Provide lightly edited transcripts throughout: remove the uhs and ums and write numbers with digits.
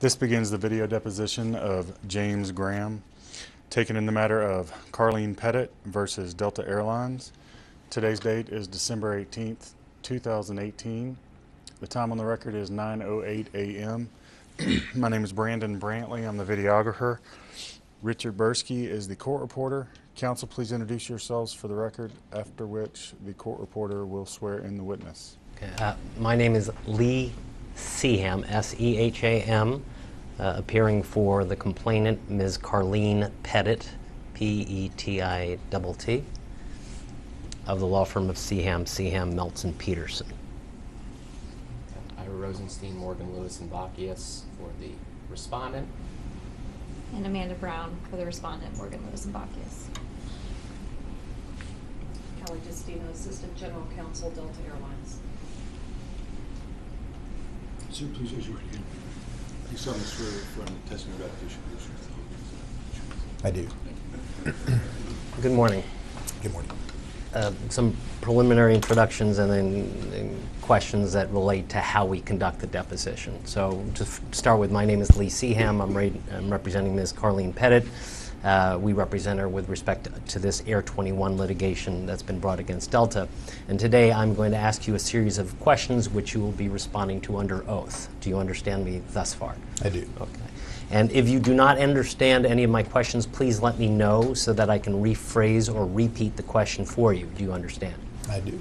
This begins the video deposition of James Graham, taken in the matter of Carleen Petitt versus Delta Airlines. Today's date is December 18th, 2018. The time on the record is 9:08 a.m. My name is Brandon Brantley. I'm the videographer. Richard Bursky is the court reporter. Counsel, please introduce yourselves for the record, after which the court reporter will swear in the witness. Okay. My name is Lee Seaham, S-E-H-A-M, appearing for the complainant, Ms. Carleen Petitt, P-E-T-I-T-T, of the law firm of Seaham, Meltz & Peterson. Ira Rosenstein, Morgan, Lewis, and Bacchius for the respondent. And Amanda Brown for the respondent, Morgan, Lewis, and Bacchius. Kelly Justino, Assistant General Counsel, Delta Airlines. Sir, please raise your right hand. You solemnly swear from the testimony about the issue. I do. Good morning. Good morning. Some preliminary introductions and then questions that relate to how we conduct the deposition. So to start with, my name is Lee Seaham. I'm representing Ms. Carleen Petitt. We represent her with respect to this Air 21 litigation that's been brought against Delta. And today I'm going to ask you a series of questions which you will be responding to under oath. Do you understand me thus far? I do. Okay. And if you do not understand any of my questions, please let me know so that I can rephrase or repeat the question for you. Do you understand? I do.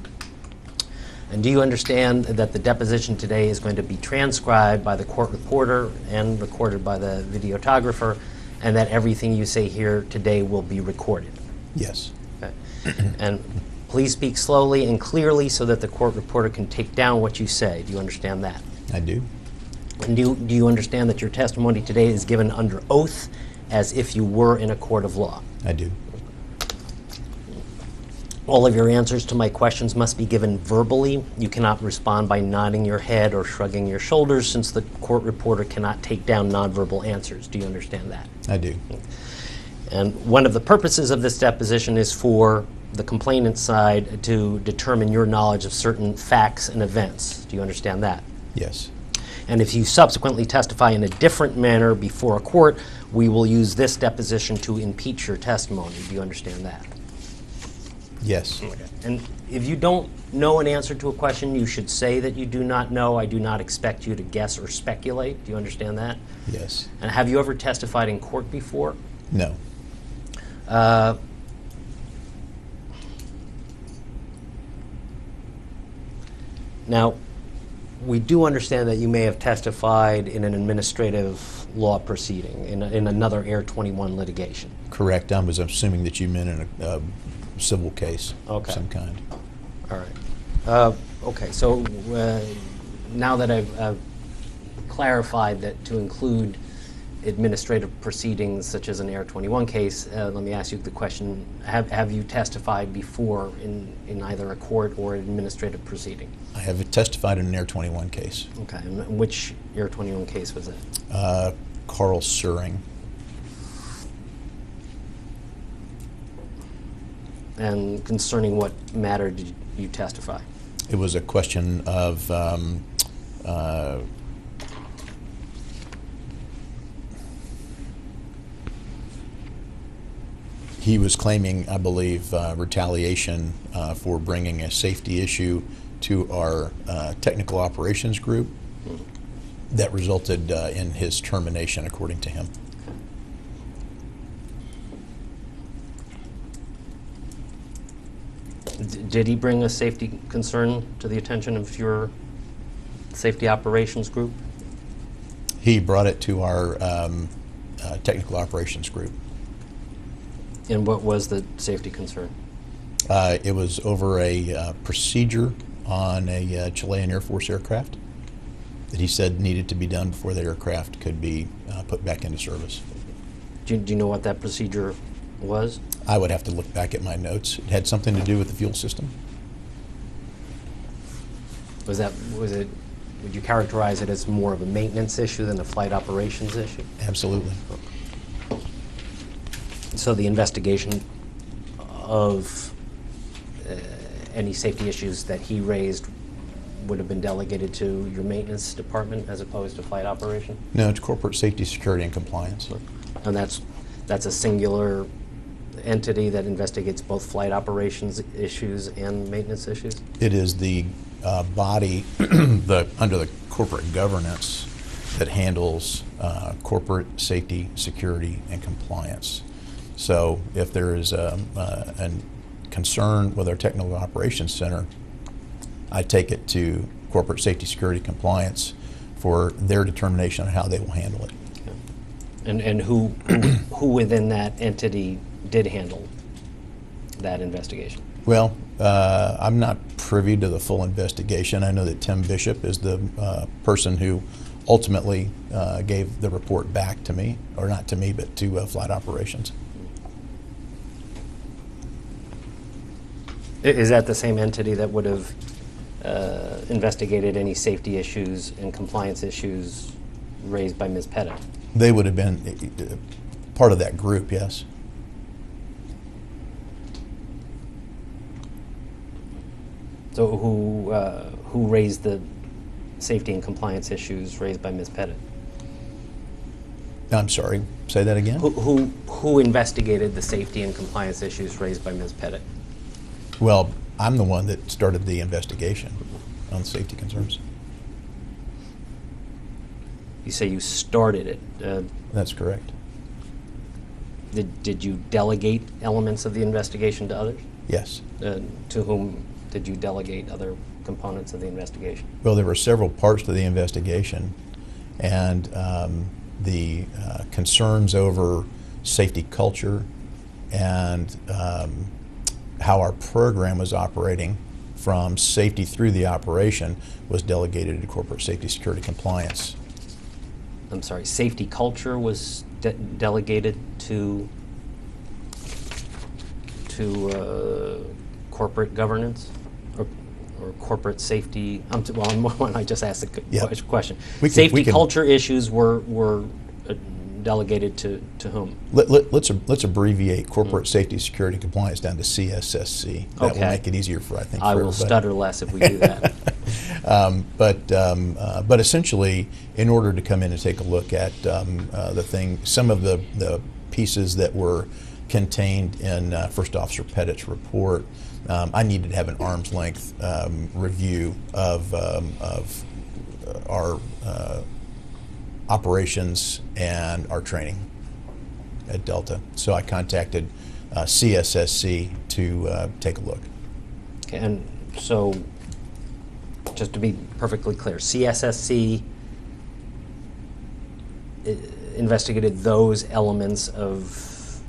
And do you understand that the deposition today is going to be transcribed by the court reporter and recorded by the videographer, and that everything you say here today will be recorded? Yes. Okay. And please speak slowly and clearly so that the court reporter can take down what you say. Do you understand that? I do. And do you understand that your testimony today is given under oath as if you were in a court of law? I do. All of your answers to my questions must be given verbally. You cannot respond by nodding your head or shrugging your shoulders, since the court reporter cannot take down nonverbal answers. Do you understand that? I do. And one of the purposes of this deposition is for the complainant's side to determine your knowledge of certain facts and events. Do you understand that? Yes. And if you subsequently testify in a different manner before a court, we will use this deposition to impeach your testimony. Do you understand that? Yes. Okay. And if you don't know an answer to a question, you should say that you do not know. I do not expect you to guess or speculate. Do you understand that? Yes. And have you ever testified in court before? No. Now, we do understand that you may have testified in an administrative law proceeding, in another Air 21 litigation. Correct. I was assuming that you meant in a civil case of some kind. All right. Okay, so now that I've clarified that to include administrative proceedings such as an Air 21 case, let me ask you the question, have you testified before in either a court or an administrative proceeding? I have testified in an Air 21 case. Okay, and which Air 21 case was it? Carl Suring. And concerning what matter did you testify? It was a question of he was claiming, I believe, retaliation for bringing a safety issue to our technical operations group that resulted in his termination, according to him. Did he bring a safety concern to the attention of your safety operations group? He brought it to our technical operations group. And what was the safety concern? It was over a procedure on a Chilean Air Force aircraft that he said needed to be done before the aircraft could be put back into service. Do you know what that procedure was? I would have to look back at my notes. It had something to do with the fuel system. Was it, would you characterize it as more of a maintenance issue than a flight operations issue? Absolutely. So the investigation of any safety issues that he raised would have been delegated to your maintenance department as opposed to flight operation? No, it's corporate safety, security, and compliance. And that's a singular entity that investigates both flight operations issues and maintenance issues? It is the body under the corporate governance that handles corporate safety, security, and compliance. So if there is a concern with our Technical Operations Center, I take it to corporate safety, security, compliance for their determination on how they will handle it. Okay. And who within that entity did handle that investigation? Well, I'm not privy to the full investigation. I know that Tim Bishop is the person who ultimately gave the report back to me, or not to me, but to flight operations. Is that the same entity that would have investigated any safety issues and compliance issues raised by Ms. Petitt? They would have been part of that group, yes. So who raised the safety and compliance issues raised by Ms. Petitt? I'm sorry, say that again? Who investigated the safety and compliance issues raised by Ms. Petitt? Well, I'm the one that started the investigation on safety concerns. You say you started it. That's correct. Did you delegate elements of the investigation to others? Yes. To whom did you delegate other components of the investigation? Well, there were several parts to the investigation, and the concerns over safety culture and how our program was operating from safety through the operation was delegated to corporate safety, security, compliance. I'm sorry, safety culture was delegated to corporate governance or corporate safety. I just asked the question. Safety culture issues were delegated to whom? Let's abbreviate corporate safety, security, compliance down to CSSC. That will make it easier for, I think, I for will everybody. stutter less if we do that. But essentially, in order to come in and take a look at some of the pieces that were contained in First Officer Petitt's report, I needed to have an arm's length review of our operations and our training at Delta. So I contacted CSSC to take a look. Okay, and so just to be perfectly clear, CSSC investigated those elements of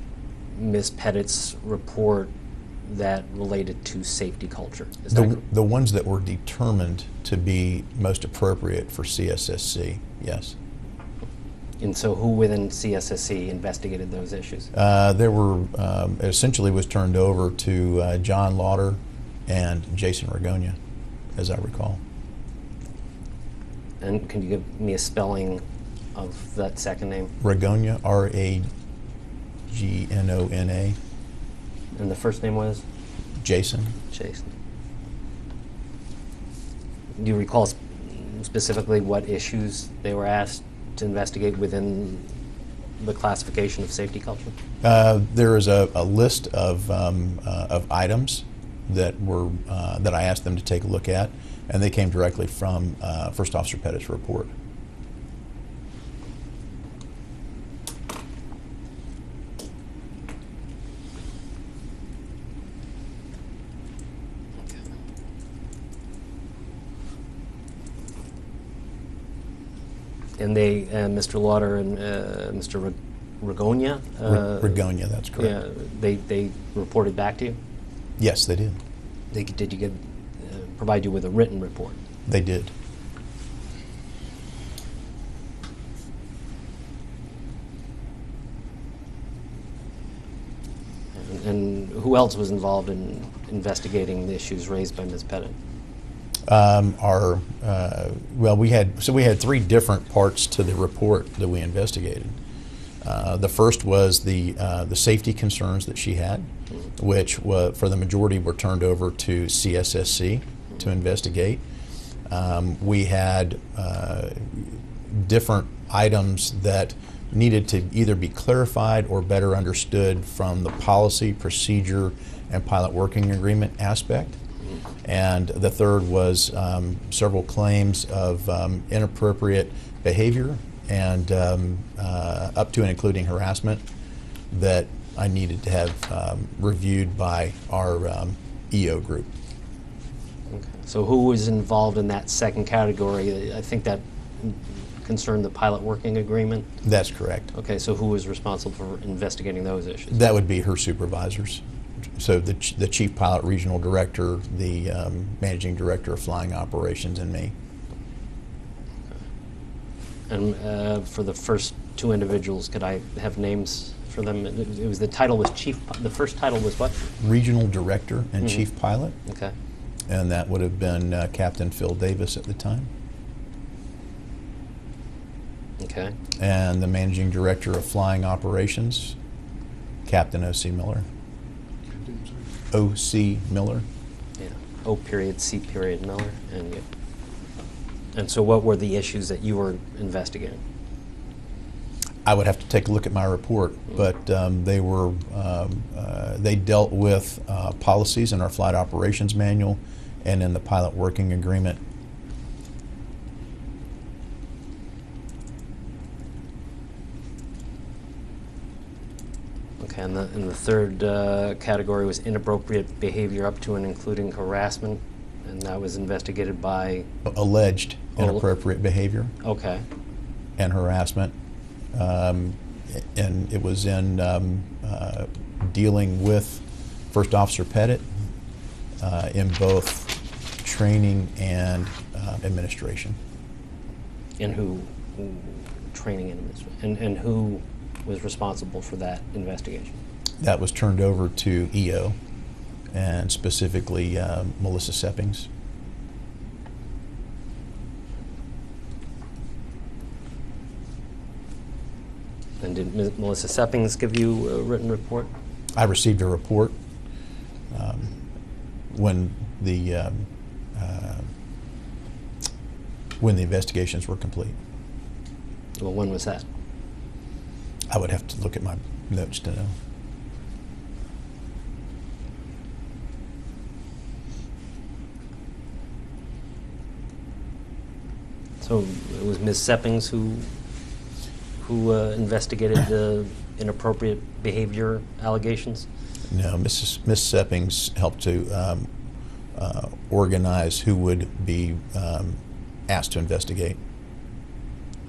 Ms. Petitt's report that related to safety culture. Is that correct? The ones that were determined to be most appropriate for CSSC, yes. And so who within CSSC investigated those issues? There were, it essentially was turned over to John Lauder and Jason Ragonia, as I recall. And can you give me a spelling of that second name? Ragonia, Ragnona. And the first name was? Jason. Jason. Do you recall specifically what issues they were asked to investigate within the classification of safety culture? There is a list of items that were that I asked them to take a look at, and they came directly from First Officer Petitt's report. And they, Mr. Lauder and Mr. Ragonia? Ragonia, that's correct. Yeah, they reported back to you? Yes, they did. Did you provide you with a written report? They did. And who else was involved in investigating the issues raised by Ms. Petitt? We had three different parts to the report that we investigated. The first was the safety concerns that she had, which for the majority were turned over to CSSC to investigate. We had different items that needed to either be clarified or better understood from the policy, procedure, and pilot working agreement aspect. And the third was several claims of inappropriate behavior and up to and including harassment that I needed to have reviewed by our EO group. Okay. So who was involved in that second category? I think that concerned the pilot working agreement? That's correct. Okay, so who was responsible for investigating those issues? That would be her supervisors. So the chief pilot regional director, the managing director of flying operations, and me. And for the first two individuals, could I have names for them? It was the title was chief. The first title was what? Regional director and chief pilot. Okay. And that would have been Captain Phil Davis at the time. Okay. And the managing director of flying operations, Captain O.C. Miller. O.C. Miller. Yeah. O period C period Miller. And so what were the issues that you were investigating? I would have to take a look at my report, but they were they dealt with policies in our flight operations manual and in the pilot working agreement. Okay, and the third category was inappropriate behavior up to and including harassment, and that was investigated by? Alleged inappropriate behavior. Okay. And harassment. And it was in dealing with First Officer Petitt in both training and administration. And who training and administration, and who was responsible for that investigation? That was turned over to EO, and specifically Melissa Seppings. And did Melissa Seppings give you a written report? I received a report when the investigations were complete. Well, when was that? I would have to look at my notes to know. So it was Ms. Seppings who investigated the inappropriate behavior allegations? No, Miss Seppings helped to organize who would be asked to investigate.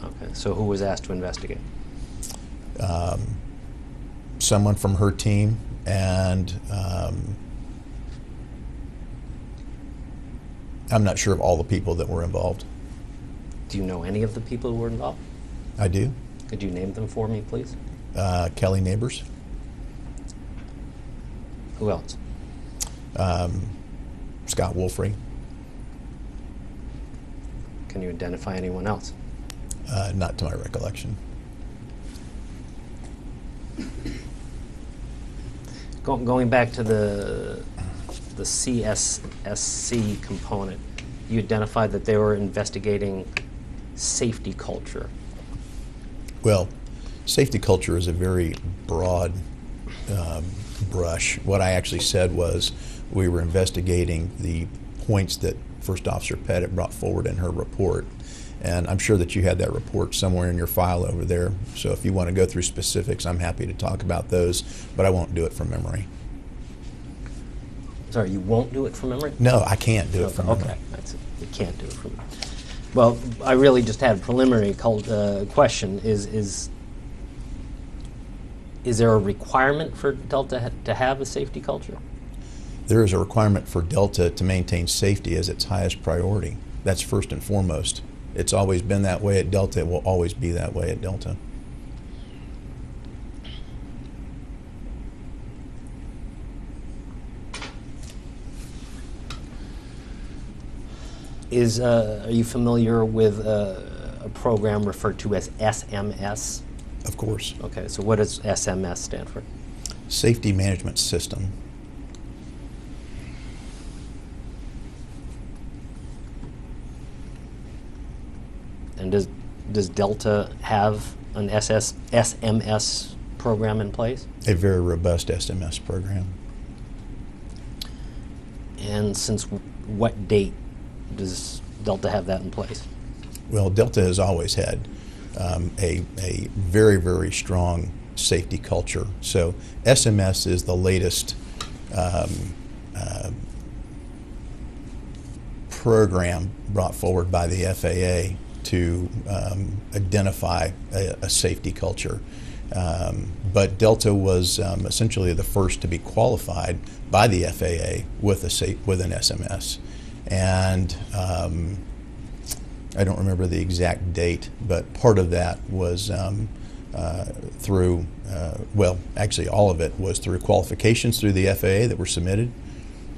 Okay, so who was asked to investigate? Someone from her team, and I'm not sure of all the people that were involved. Do you know any of the people who were involved? I do. Could you name them for me, please? Kelly Neighbors. Who else? Scott Wolfrey. Can you identify anyone else? Not to my recollection. Going back to the CSSC component, you identified that they were investigating safety culture. Well, safety culture is a very broad brush. What I actually said was we were investigating the points that First Officer Petitt brought forward in her report. And I'm sure that you had that report somewhere in your file over there. So if you want to go through specifics, I'm happy to talk about those, but I won't do it from memory. Sorry, you won't do it from memory? No, I can't do it from memory. Okay, that's it. You can't do it from memory. Well, I really just had a preliminary question. Is there a requirement for Delta to have a safety culture? There is a requirement for Delta to maintain safety as its highest priority. That's first and foremost. It's always been that way at Delta. It will always be that way at Delta. Are you familiar with a program referred to as SMS? Of course. Okay, so what does SMS stand for? Safety Management System. And does Delta have an SMS program in place? A very robust SMS program. And since what date does Delta have that in place? Well, Delta has always had a very, very strong safety culture. So SMS is the latest program brought forward by the FAA to identify a safety culture. But Delta was essentially the first to be qualified by the FAA with an SMS. And I don't remember the exact date, but part of that was through, well, actually all of it was through qualifications through the FAA that were submitted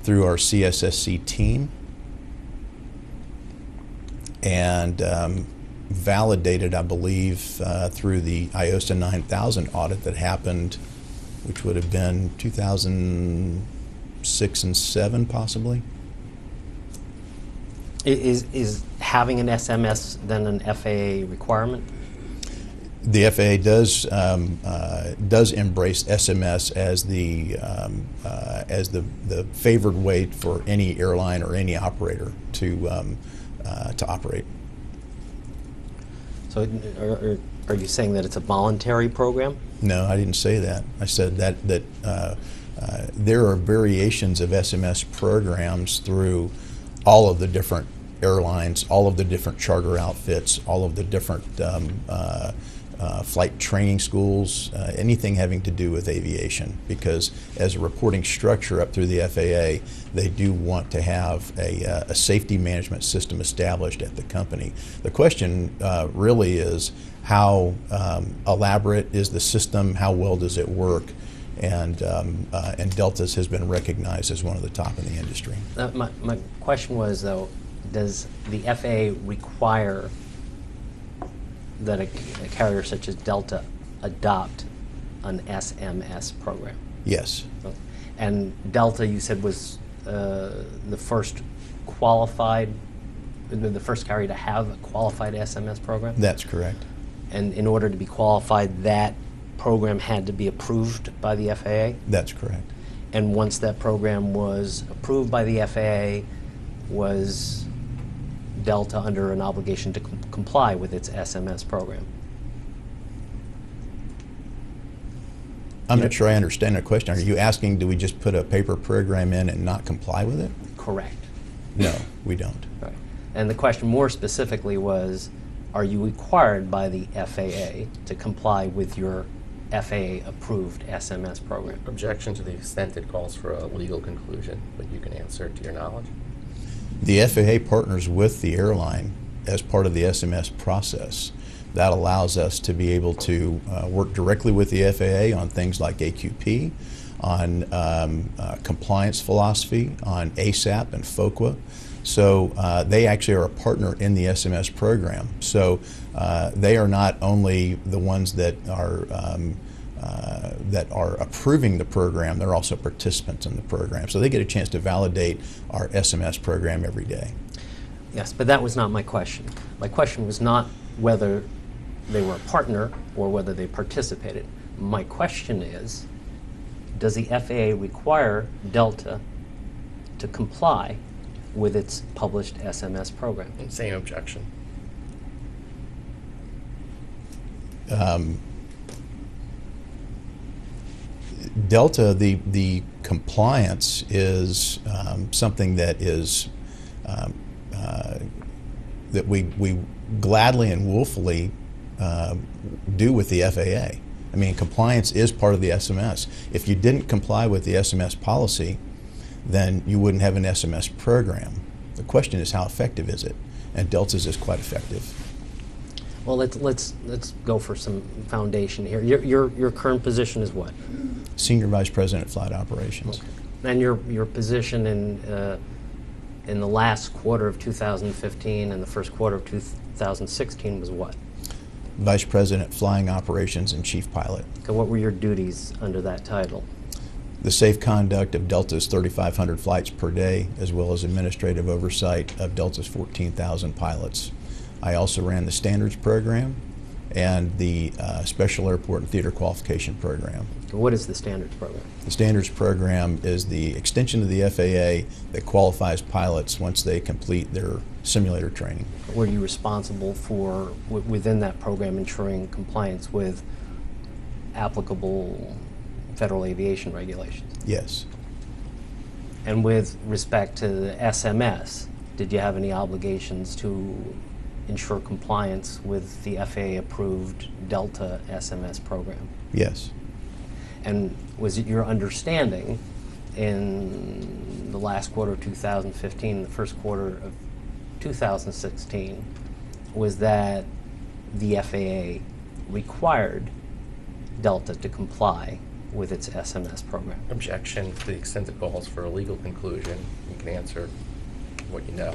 through our CSSC team, and validated, I believe, through the IOSA 9000 audit that happened, which would have been 2006 and 7 possibly. Is having an SMS then an FAA requirement? The FAA does embrace SMS as the favored way for any airline or any operator to operate. So are you saying that it's a voluntary program? No, I didn't say that. I said that there are variations of SMS programs through all of the different airlines, all of the different charter outfits, all of the different flight training schools, anything having to do with aviation, because as a reporting structure up through the FAA, they do want to have a safety management system established at the company. The question really is how elaborate is the system, how well does it work, and Delta's has been recognized as one of the top in the industry. My question was, though, does the FAA require that a carrier such as Delta adopt an SMS program? Yes. And Delta, you said, was the first qualified, the first carrier to have a qualified SMS program? That's correct. And in order to be qualified, that program had to be approved by the FAA? That's correct. And once that program was approved by the FAA, was Delta under an obligation to comply with its SMS program? I'm not sure I understand the question. Are you asking, do we just put a paper program in and not comply with it? Correct. No, we don't. Right. And the question more specifically was, are you required by the FAA to comply with your FAA-approved SMS program? Objection to the extent it calls for a legal conclusion, but you can answer to your knowledge. The FAA partners with the airline as part of the SMS process. That allows us to be able to work directly with the FAA on things like AQP, on compliance philosophy, on ASAP and FOQA. So they actually are a partner in the SMS program. So they are not only the ones that are approving the program, they're also participants in the program. So they get a chance to validate our SMS program every day. Yes, but that was not my question. My question was not whether they were a partner or whether they participated. My question is, does the FAA require Delta to comply with its published SMS program? Same objection. Delta, the compliance is something that is that we gladly and willfully do with the FAA. I mean, compliance is part of the SMS. If you didn't comply with the SMS policy, then you wouldn't have an SMS program. The question is, how effective is it? And Delta's is quite effective. Well, let's go for some foundation here. Your current position is what? Senior Vice President of Flight Operations. Okay. And your position in the last quarter of 2015 and the first quarter of 2016 was what? Vice President, Flying Operations and Chief Pilot. Okay, what were your duties under that title? The safe conduct of Delta's 3,500 flights per day, as well as administrative oversight of Delta's 14,000 pilots. I also ran the standards program and the special airport and theater qualification program. What is the standards program? The standards program is the extension of the FAA that qualifies pilots once they complete their simulator training. Were you responsible for, within that program, ensuring compliance with applicable federal aviation regulations? Yes. And with respect to the SMS, did you have any obligations to ensure compliance with the FAA-approved Delta SMS program? Yes. And was it your understanding in the last quarter of 2015, the first quarter of 2016, was that the FAA required Delta to comply with its SMS program? Objection. To the extent it calls for a legal conclusion, you can answer what you know.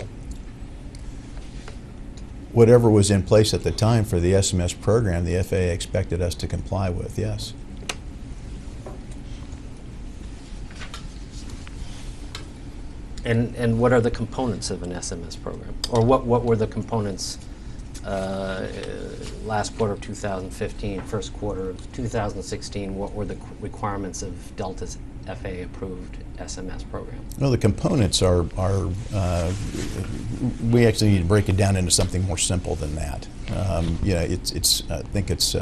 Whatever was in place at the time for the SMS program, the FAA expected us to comply with, yes. And what are the components of an SMS program? Or what were the components last quarter of 2015, first quarter of 2016? What were the requirements of Delta's FAA-approved SMS program? Well, the components are we actually need to break it down into something more simple than that. You know, I think it's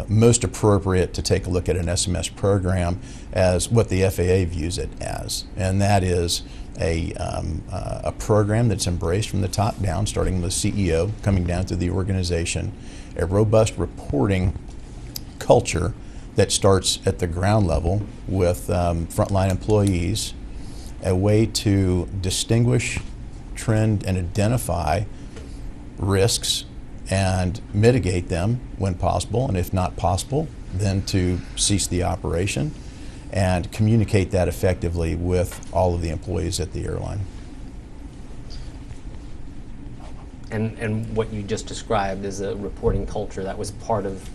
most appropriate to take a look at an SMS program as what the FAA views it as, and that is a program that's embraced from the top down, starting with the CEO, coming down through the organization, a robust reporting culture that starts at the ground level with frontline employees, a way to distinguish, trend, and identify risks and mitigate them when possible, and if not possible, then to cease the operation and communicate that effectively with all of the employees at the airline. And what you just described is a reporting culture that was part of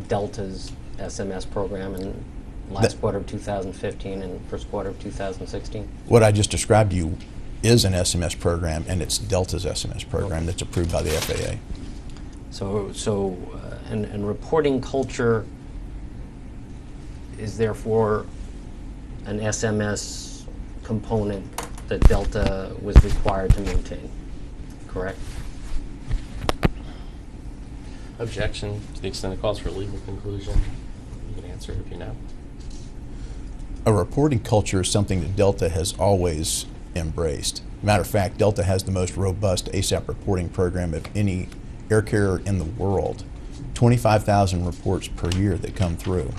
Delta's SMS program in last quarter of 2015 and first quarter of 2016? What I just described to you is an SMS program, and it's Delta's SMS program that's approved by the FAA. And reporting culture is therefore an SMS component that Delta was required to maintain, correct? Objection. To the extent it calls for a legal conclusion, you can answer if you know. A reporting culture is something that Delta has always embraced. Matter of fact, Delta has the most robust ASAP reporting program of any air carrier in the world. 25,000 reports per year that come through.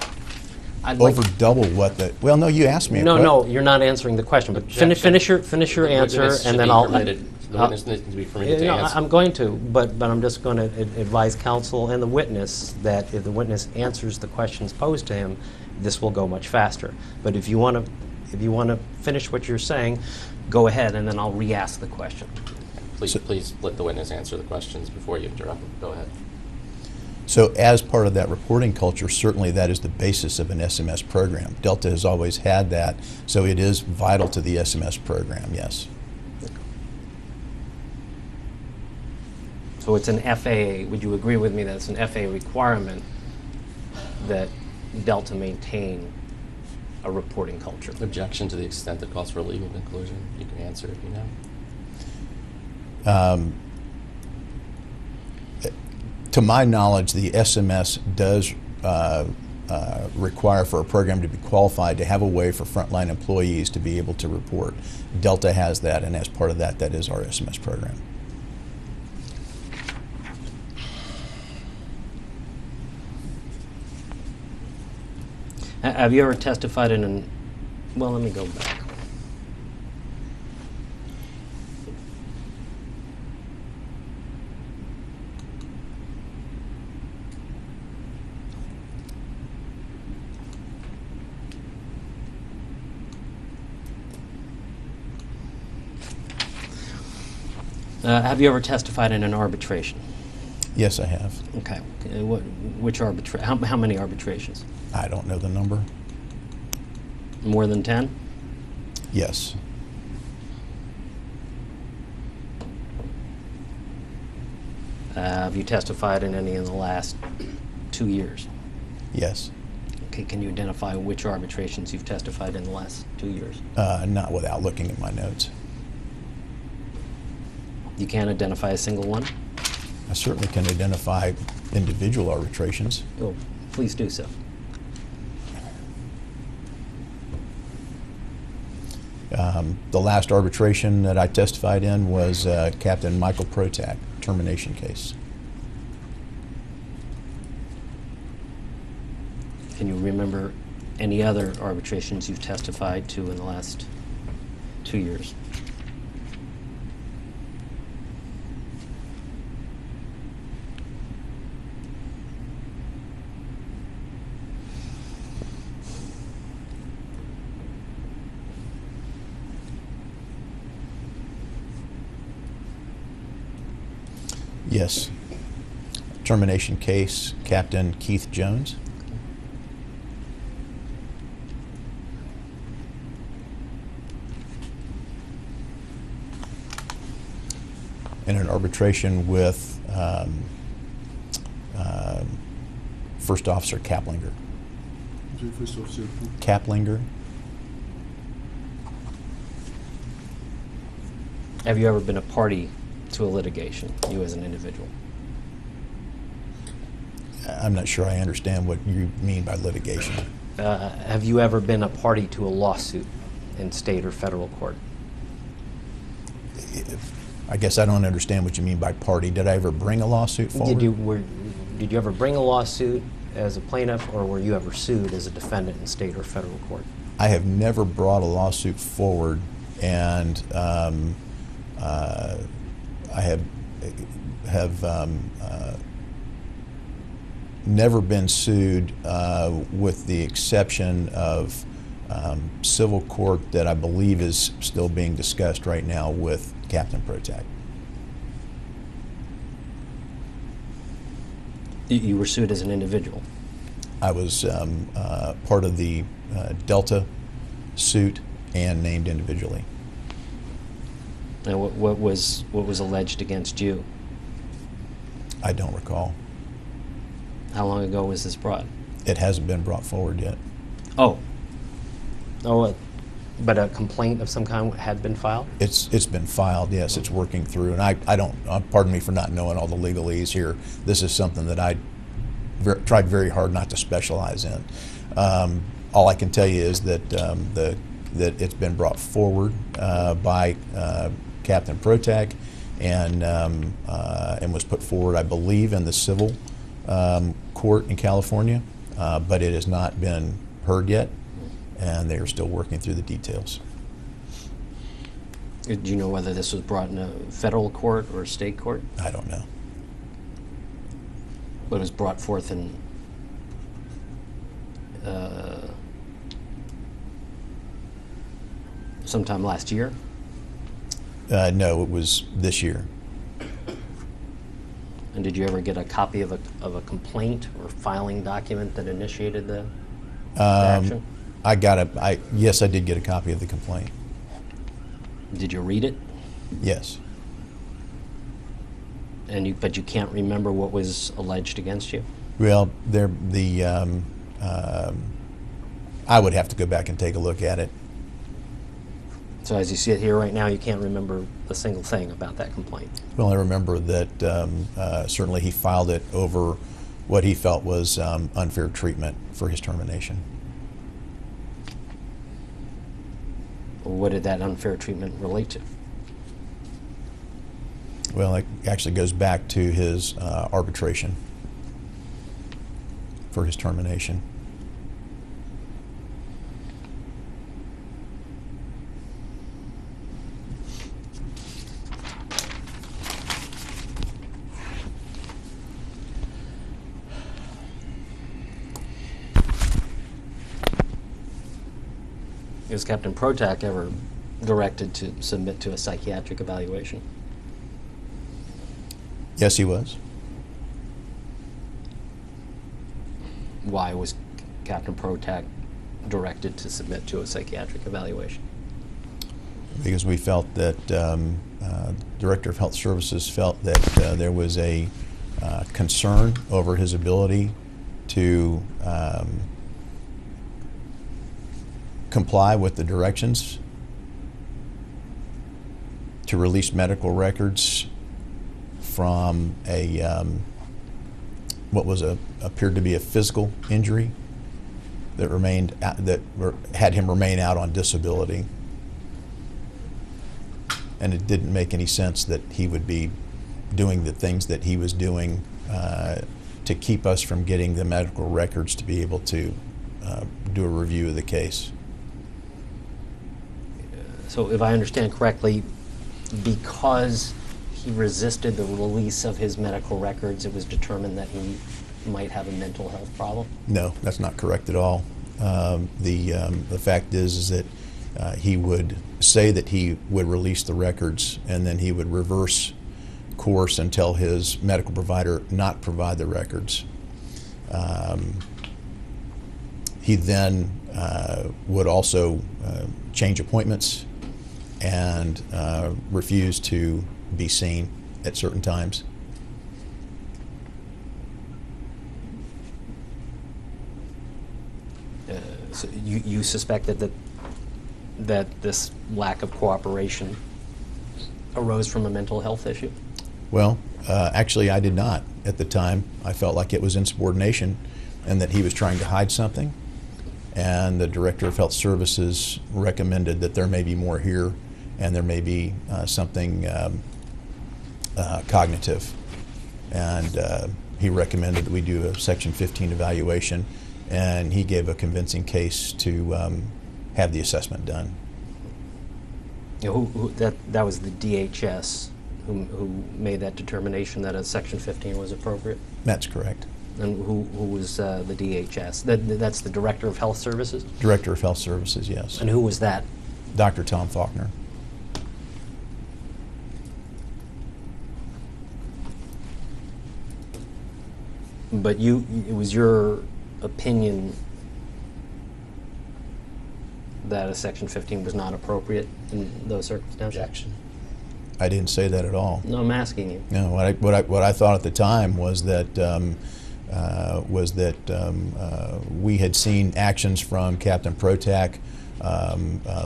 Over double what the, well, no, you asked me. No, you're not answering the question, but finish your answer, and then I'll... The witness needs to be permitted to answer. I'm going to, but I'm just going to advise counsel and the witness that if the witness answers the questions posed to him, this will go much faster. But if you want to finish what you're saying, go ahead, and then I'll re-ask the question. Please let the witness answer the questions before you interrupt. Go ahead. So as part of that reporting culture, certainly that is the basis of an SMS program. Delta has always had that, so it is vital to the SMS program, yes. So it's an FAA, would you agree with me that it's an FAA requirement that Delta maintain a reporting culture? Objection. To the extent that calls for a legal conclusion, you can answer if you know. To my knowledge, the SMS does require for a program to be qualified to have a way for frontline employees to be able to report. Delta has that, and as part of that, that is our SMS program. Have you ever testified in an, well, let me go back. Have you ever testified in an arbitration? Yes, I have. Okay. How many arbitrations? I don't know the number. More than 10? Yes. Have you testified in any in the last 2 years? Yes. Okay, can you identify which arbitrations you've testified in the last 2 years? Not without looking at my notes. You can't identify a single one? I certainly can identify individual arbitrations. Oh, please do so. The last arbitration that I testified in was Captain Michael Protak termination case. Can you remember any other arbitrations you've testified to in the last 2 years? Yes. Termination case, Captain Keith Jones. And an arbitration with First Officer Kaplinger. First officer. Kaplinger. Have you ever been a party to a litigation, you as an individual? I'm not sure I understand what you mean by litigation. Have you ever been a party to a lawsuit in state or federal court? I guess I don't understand what you mean by party. Did I ever bring a lawsuit forward? Did you ever bring a lawsuit as a plaintiff, or were you ever sued as a defendant in state or federal court? I have never brought a lawsuit forward, and I have never been sued, with the exception of civil court that I believe is still being discussed right now with Captain Protak. You were sued as an individual? I was part of the Delta suit and named individually. And what was alleged against you? I don't recall. How long ago was this brought? It hasn't been brought forward yet. Oh, but a complaint of some kind had been filed? It's been filed, yes. It's working through, and I don't, pardon me for not knowing all the legalese here. This is something that I tried very hard not to specialize in. All I can tell you is that that it's been brought forward by Captain Protak and was put forward, I believe, in the civil court in California, but it has not been heard yet, and they are still working through the details. Do you know whether this was brought in a federal court or a state court? I don't know. But it was brought forth in sometime last year? No, it was this year. And did you ever get a copy of a complaint or filing document that initiated the action? Yes, I did get a copy of the complaint. Did you read it? Yes. But you can't remember what was alleged against you? Well, I would have to go back and take a look at it. So as you see it here right now, you can't remember a single thing about that complaint? Well, I remember that certainly he filed it over what he felt was unfair treatment for his termination. What did that unfair treatment relate to? Well, it actually goes back to his arbitration for his termination. Was Captain Protak ever directed to submit to a psychiatric evaluation? Yes, he was. Why was Captain Protak directed to submit to a psychiatric evaluation? because we felt that Director of Health Services felt that there was a concern over his ability to comply with the directions to release medical records from a what was appeared to be a physical injury that had him remain out on disability, and it didn't make any sense that he would be doing the things that he was doing to keep us from getting the medical records to be able to do a review of the case. So if I understand correctly, because he resisted the release of his medical records, it was determined that he might have a mental health problem? No, that's not correct at all. The fact is that he would say that he would release the records, and then he would reverse course and tell his medical provider not provide the records. He then would also change appointments and refuse to be seen at certain times. So you suspected that this lack of cooperation arose from a mental health issue? Well, actually, I did not at the time. I felt like it was insubordination and that he was trying to hide something. And the Director of Health Services recommended that there may be more here and there may be something cognitive. And he recommended that we do a Section 15 evaluation, and he gave a convincing case to have the assessment done. You know, that was the DHS who made that determination that a Section 15 was appropriate? That's correct. And who was the DHS? That's the Director of Health Services? Director of Health Services, yes. And who was that? Dr. Tom Faulkner. But it was your opinion that a Section 15 was not appropriate in those circumstances? Objection. I didn't say that at all. No, I'm asking you. No, what I thought at the time was that we had seen actions from Captain Protac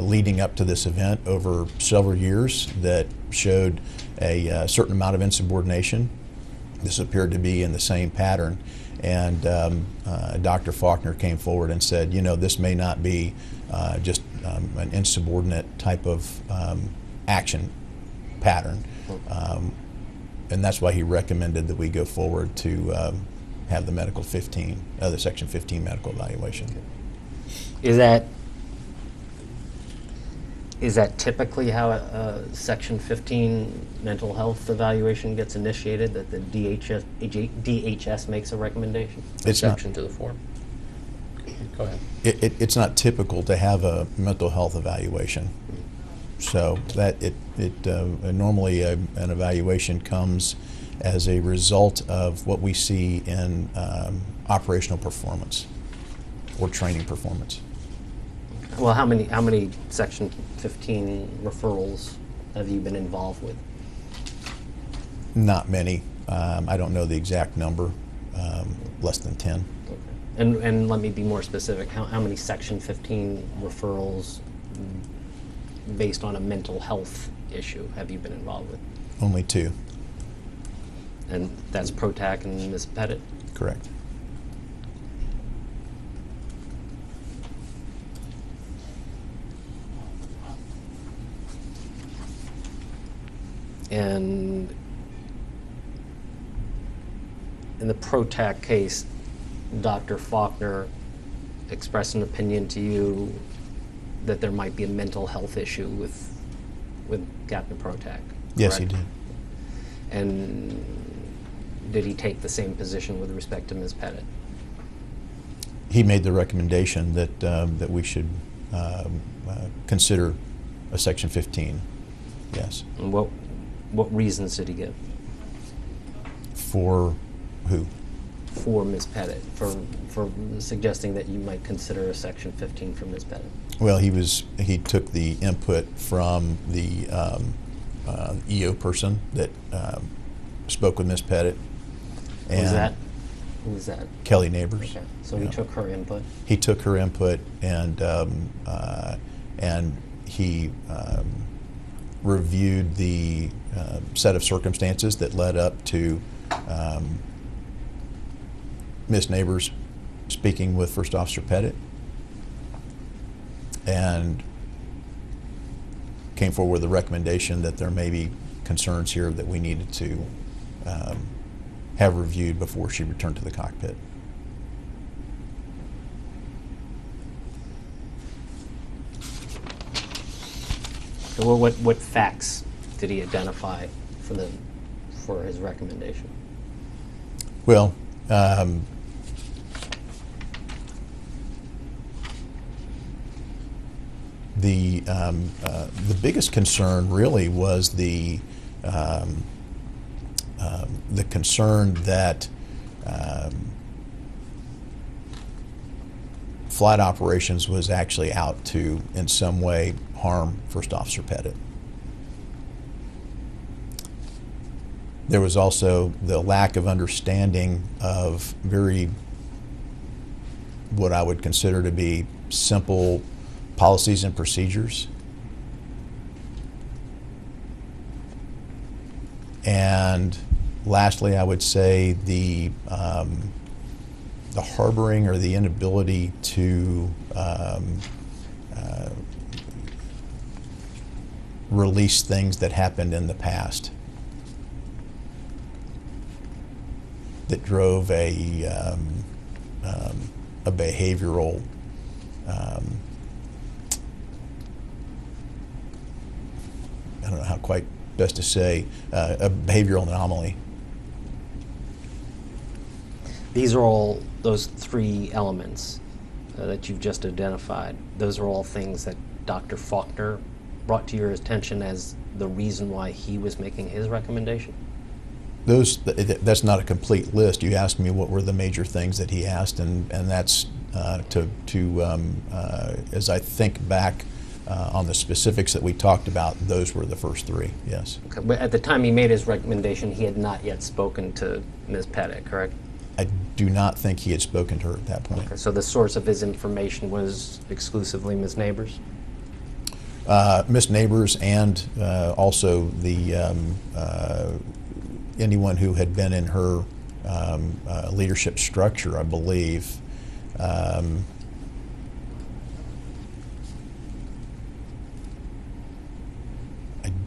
leading up to this event over several years that showed a certain amount of insubordination. This appeared to be in the same pattern, and Dr. Faulkner came forward and said, you know, this may not be just an insubordinate type of action pattern, and that's why he recommended that we go forward to have the medical 15, the Section 15 medical evaluation. Is that typically how a Section 15 mental health evaluation gets initiated, that the DHS makes a recommendation? It's not. Exception to the form. Go ahead. It's not typical to have a mental health evaluation. So that normally an evaluation comes as a result of what we see in operational performance or training performance. Well, how many Section 15 referrals have you been involved with? Not many. I don't know the exact number. Less than 10. Okay. And let me be more specific. How many Section 15 referrals based on a mental health issue have you been involved with? Only 2. And that's Protac and Ms. Petitt? Correct. And in the Protac case, Dr. Faulkner expressed an opinion to you that there might be a mental health issue with Captain Protac. Yes, he correct? did. And did he take the same position with respect to Ms. Petitt? He made the recommendation that we should consider a Section 15. Yes. And what reasons did he give? For who? for Ms. Pettit, for suggesting that you might consider a Section 15 for Ms. Pettit? Well, he took the input from the EO person that spoke with Ms. Pettit. Who was that? Kelly Neighbors. Okay. So he Yeah. took her input. He took her input and he reviewed the set of circumstances that led up to Ms. Neighbors speaking with First Officer Petitt, and came forward with a recommendation that there may be concerns here that we needed to have reviewed before she returned to the cockpit. So what facts did he identify for his recommendation? Well, the biggest concern really was the concern that flight operations was actually out to, in some way, harm First Officer Petitt. There was also the lack of understanding of what I would consider to be simple policies and procedures. And lastly, I would say the harboring or the inability to release things that happened in the past that drove a behavioral I don't know how quite best to say, a behavioral anomaly. These are all, those three elements that you've just identified, those are all things that Dr. Faulkner brought to your attention as the reason why he was making his recommendation? That's not a complete list. You asked me what were the major things that he asked, and that's as I think back on the specifics that we talked about, those were the first three, yes. Okay, but at the time he made his recommendation, he had not yet spoken to Ms. Petitt, correct? I do not think he had spoken to her at that point. Okay, so the source of his information was exclusively Ms. Neighbors? Ms. Neighbors and also the anyone who had been in her leadership structure, I believe. I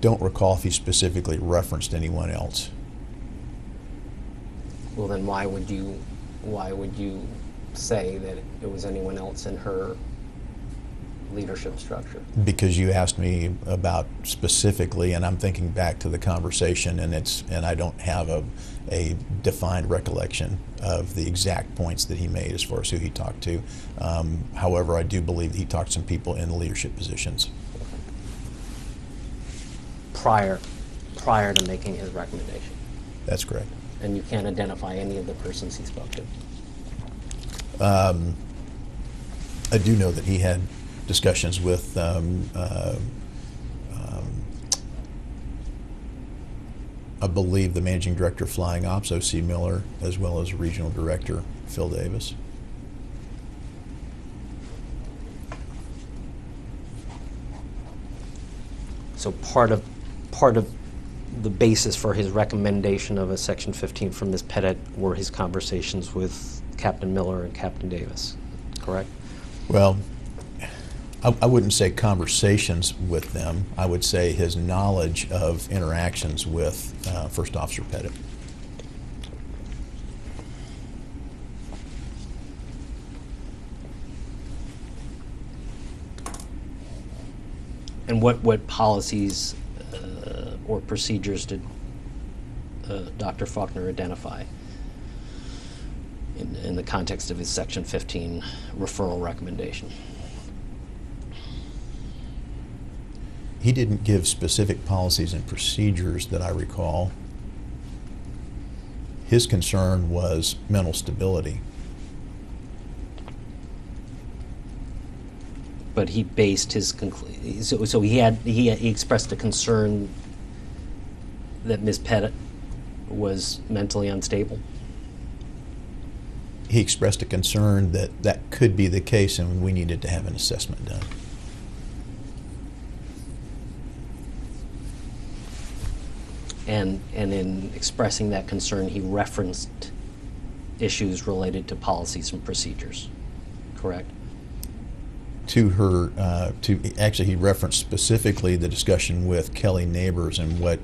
don't recall if he specifically referenced anyone else. Well, then why would you say that it was anyone else in her leadership structure? Because you asked me about specifically, and I'm thinking back to the conversation, and I don't have a defined recollection of the exact points that he made as far as who he talked to. However, I do believe that he talked to some people in leadership positions. Prior to making his recommendation? That's correct. And you can't identify any of the persons he spoke to? I do know that he had discussions with I believe the Managing Director of Flying Ops, O.C. Miller, as well as Regional Director Phil Davis. So part of the basis for his recommendation of a Section 15 from Ms. Petitt were his conversations with Captain Miller and Captain Davis, correct? Well, I wouldn't say conversations with them. I would say his knowledge of interactions with First Officer Petitt. And what policies or procedures did Dr. Faulkner identify in the context of his Section 15 referral recommendation? He didn't give specific policies and procedures that I recall. His concern was mental stability. But he based his so he expressed a concern that Ms. Petitt was mentally unstable. He expressed a concern that that could be the case and we needed to have an assessment done. And in expressing that concern, he referenced issues related to policies and procedures, correct? To her, actually, he referenced specifically the discussion with Kelly Neighbors and what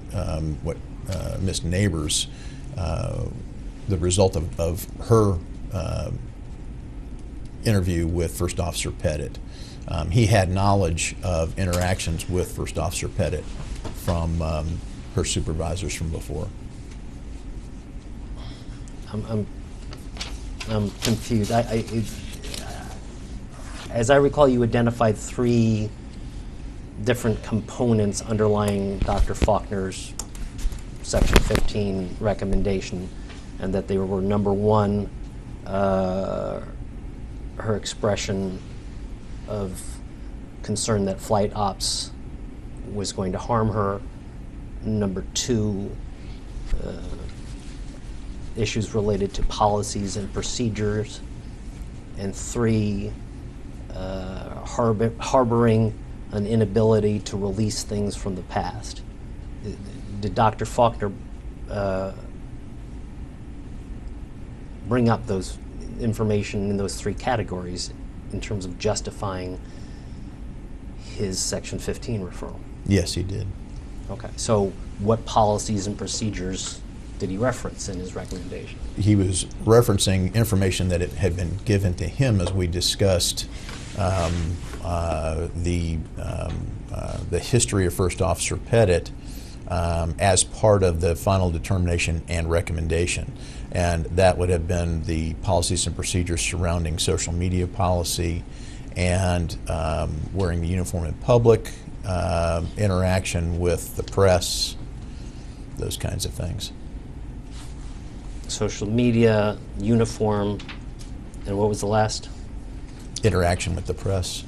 Miss Neighbors, the result of her interview with First Officer Petitt. He had knowledge of interactions with First Officer Petitt from her supervisors from before. I'm confused. As I recall, you identified 3 different components underlying Dr. Faulkner's Section 15 recommendation, and that they were, number 1, her expression of concern that flight ops was going to harm her. Number 2, issues related to policies and procedures. And 3, harboring an inability to release things from the past. Did Dr. Faulkner bring up those information in those 3 categories in terms of justifying his Section 15 referral? Yes, he did. Okay, so what policies and procedures did he reference in his recommendation? He was referencing information that had been given to him as we discussed the history of First Officer Petitt as part of the final determination and recommendation. And that would have been the policies and procedures surrounding social media policy and wearing the uniform in public, interaction with the press, those kinds of things. Social media, uniform, and what was the last? Interaction with the press.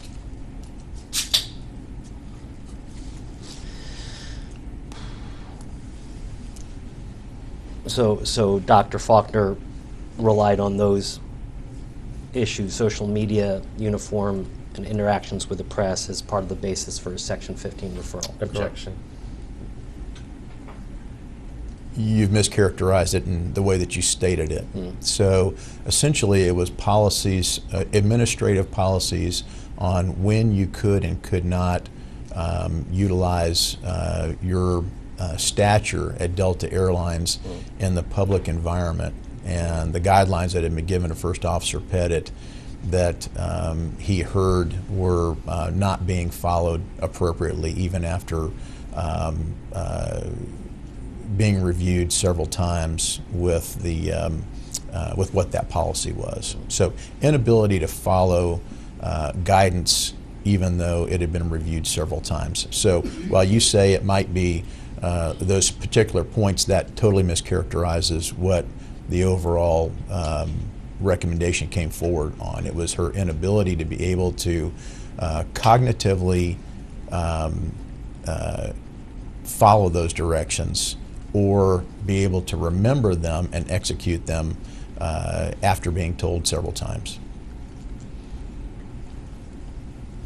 So Dr. Faulkner relied on those issues, social media, uniform, and interactions with the press, as part of the basis for his Section 15 referral. Objection. You've mischaracterized it in the way that you stated it. So essentially it was policies, administrative policies on when you could and could not utilize your stature at Delta Airlines in the public environment, and the guidelines that had been given to First Officer Petitt that he heard were not being followed appropriately, even after being reviewed several times with the with what that policy was. So inability to follow guidance, even though it had been reviewed several times. So while you say it might be those particular points, that totally mischaracterizes what the overall recommendation came forward on. It was her inability to be able to cognitively follow those directions or be able to remember them and execute them after being told several times.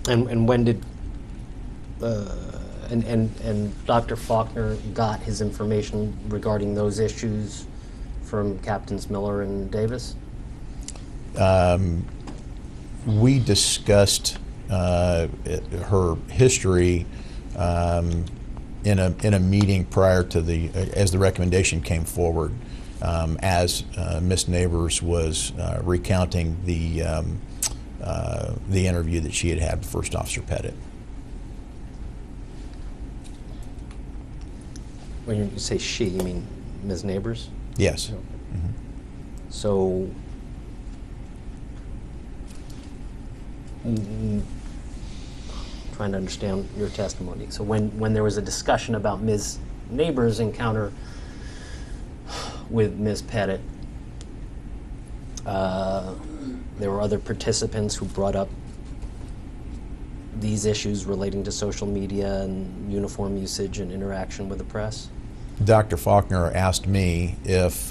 And when did and Dr. Faulkner got his information regarding those issues from Captains Miller and Davis? We discussed her history in a meeting prior to as the recommendation came forward, as Miss Neighbors was recounting the interview that she had had with First Officer Petitt. When you say she, you mean Ms. Neighbors? Yes. Mm-hmm. So, trying to understand your testimony. So when there was a discussion about Ms. Neighbors' encounter with Ms. Petitt. There were other participants who brought up these issues relating to social media and uniform usage and interaction with the press. Dr. Faulkner asked me if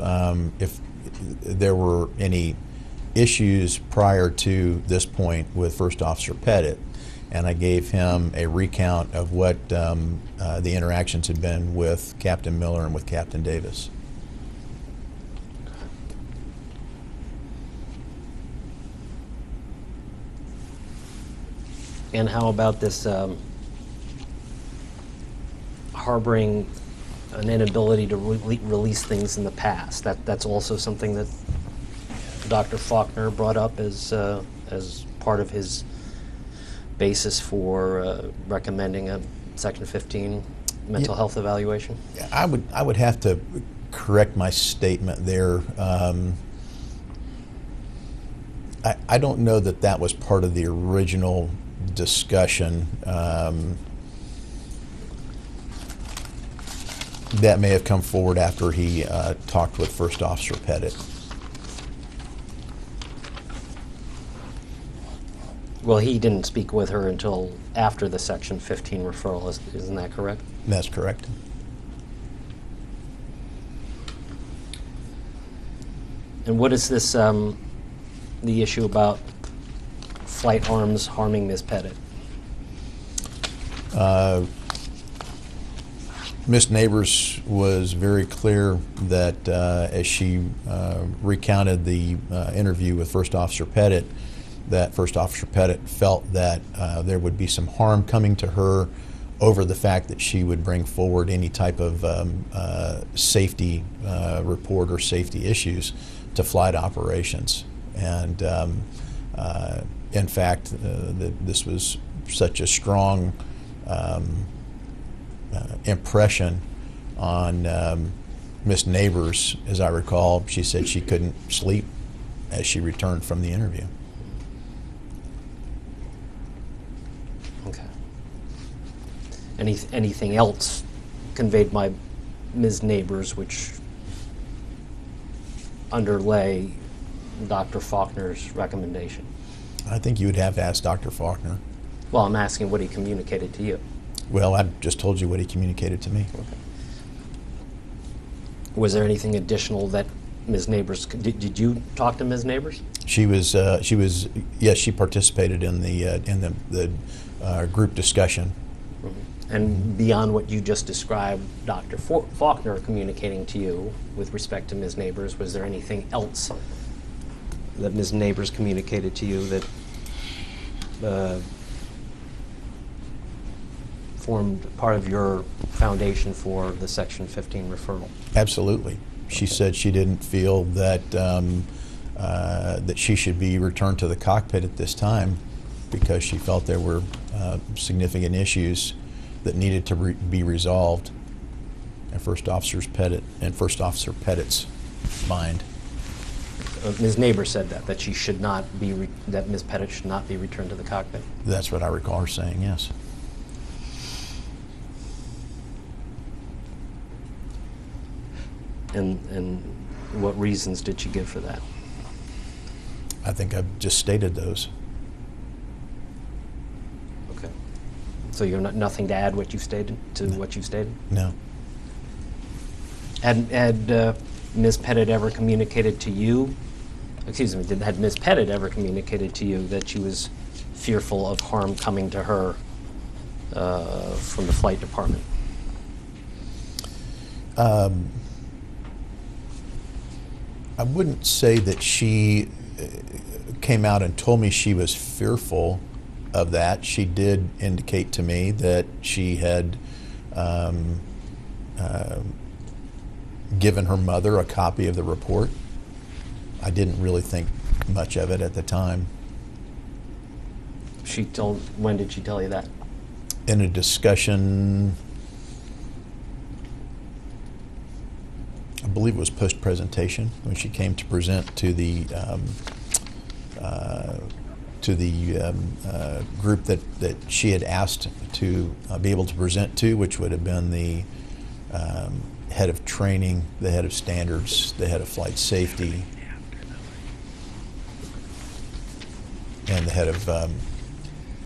there were any issues prior to this point with First Officer Petitt, and I gave him a recount of what the interactions had been with Captain Miller and with Captain Davis. And how about this harboring an inability to release things in the past? That's also something that Dr. Faulkner brought up as part of his basis for recommending a Section 15 mental health evaluation. I would have to correct my statement there. I don't know that that was part of the original discussion. That may have come forward after he talked with First Officer Petitt. Well, he didn't speak with her until after the Section 15 referral, isn't that correct? That's correct. And what is this, the issue about flight arms harming Ms. Petitt? Ms. Neighbors was very clear that as she recounted the interview with First Officer Petitt, that First Officer Petitt felt that there would be some harm coming to her over the fact that she would bring forward any type of safety report or safety issues to flight operations. And in fact, this was such a strong impression on Miss Neighbors, as I recall. She said she couldn't sleep as she returned from the interview. Okay. Anything else conveyed by Ms. Neighbors which underlay Dr. Faulkner's recommendation? I think you would have to ask Dr. Faulkner. Well, I'm asking what he communicated to you. Well, I just told you what he communicated to me. Okay. Was there anything additional that Ms. Neighbors, did you talk to Ms. Neighbors? She was, yes, she participated in the group discussion. Mm-hmm. And beyond what you just described, Dr. Faulkner communicating to you with respect to Ms. Neighbors, was there anything else that Ms. Neighbors communicated to you that formed part of your foundation for the Section 15 referral? Absolutely. She said she didn't feel that that she should be returned to the cockpit at this time because she felt there were significant issues that needed to be resolved in First Officer Petitt's mind. Ms. Neighbors said that she should not be that Ms. Petitt should not be returned to the cockpit. That's what I recall her saying. Yes. And what reasons did she give for that? I think I've just stated those. Okay. So you're nothing to add what you stated to what you stated? No. Had Ms. Petitt ever communicated to you? Excuse me. Had Ms. Petitt ever communicated to you that she was fearful of harm coming to her from the flight department? I wouldn't say that she came out and told me she was fearful of that. She did indicate to me that she had given her mother a copy of the report. I didn't really think much of it at the time. When did she tell you that? In a discussion, I believe it was post-presentation when she came to present to the group that she had asked to be able to present to, which would have been the head of training, the head of standards, the head of flight safety, and the head of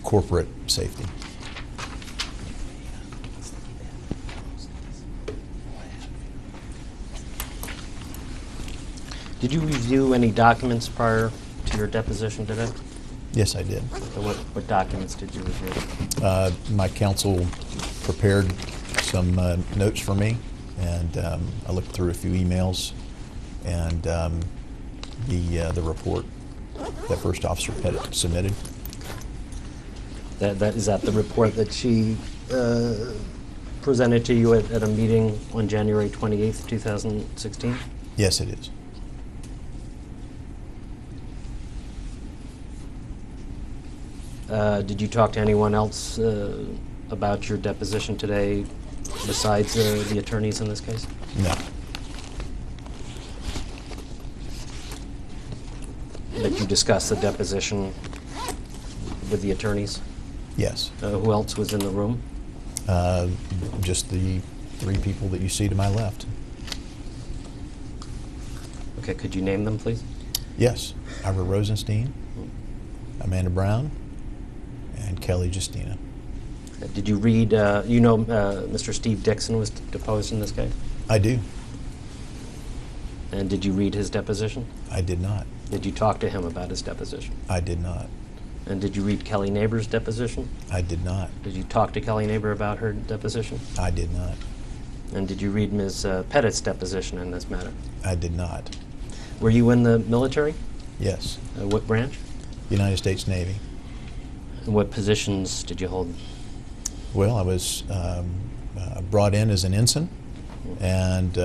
corporate safety. Did you review any documents prior to your deposition today? Yes, I did. And what documents did you review? My counsel prepared some notes for me, and I looked through a few emails and the report that First Officer Petitt submitted. Is that the report that she presented to you at a meeting on January 28th, 2016? Yes, it is. Did you talk to anyone else about your deposition today besides the attorneys in this case? No. Did you discuss the deposition with the attorneys? Yes. Who else was in the room? Just the three people that you see to my left. Okay, could you name them, please? Yes. Ira Rosenstein, Amanda Brown, and Kelly Justina. Did you read, Mr. Steve Dixon was deposed in this case? I do. And did you read his deposition? I did not. Did you talk to him about his deposition? I did not. And did you read Kelly Neighbor's deposition? I did not. Did you talk to Kelly Neighbor about her deposition? I did not. And did you read Ms. Petitt's deposition in this matter? I did not. Were you in the military? Yes. What branch? United States Navy. And what positions did you hold? Well, I was brought in as an ensign and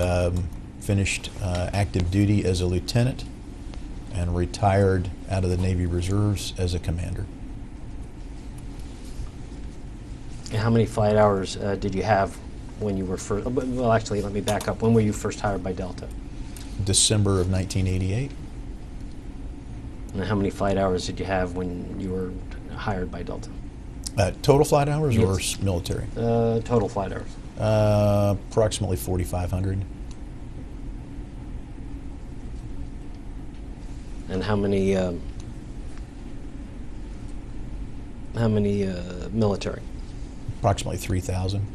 finished active duty as a lieutenant and retired out of the Navy Reserves as a commander. And how many flight hours did you have when you were first? Well, actually, let me back up. When were you first hired by Delta? December of 1988. And how many flight hours did you have when you were hired by Delta? Total flight hours or Yes. military? Total flight hours. Approximately 4,500. And how many military? Approximately 3,000.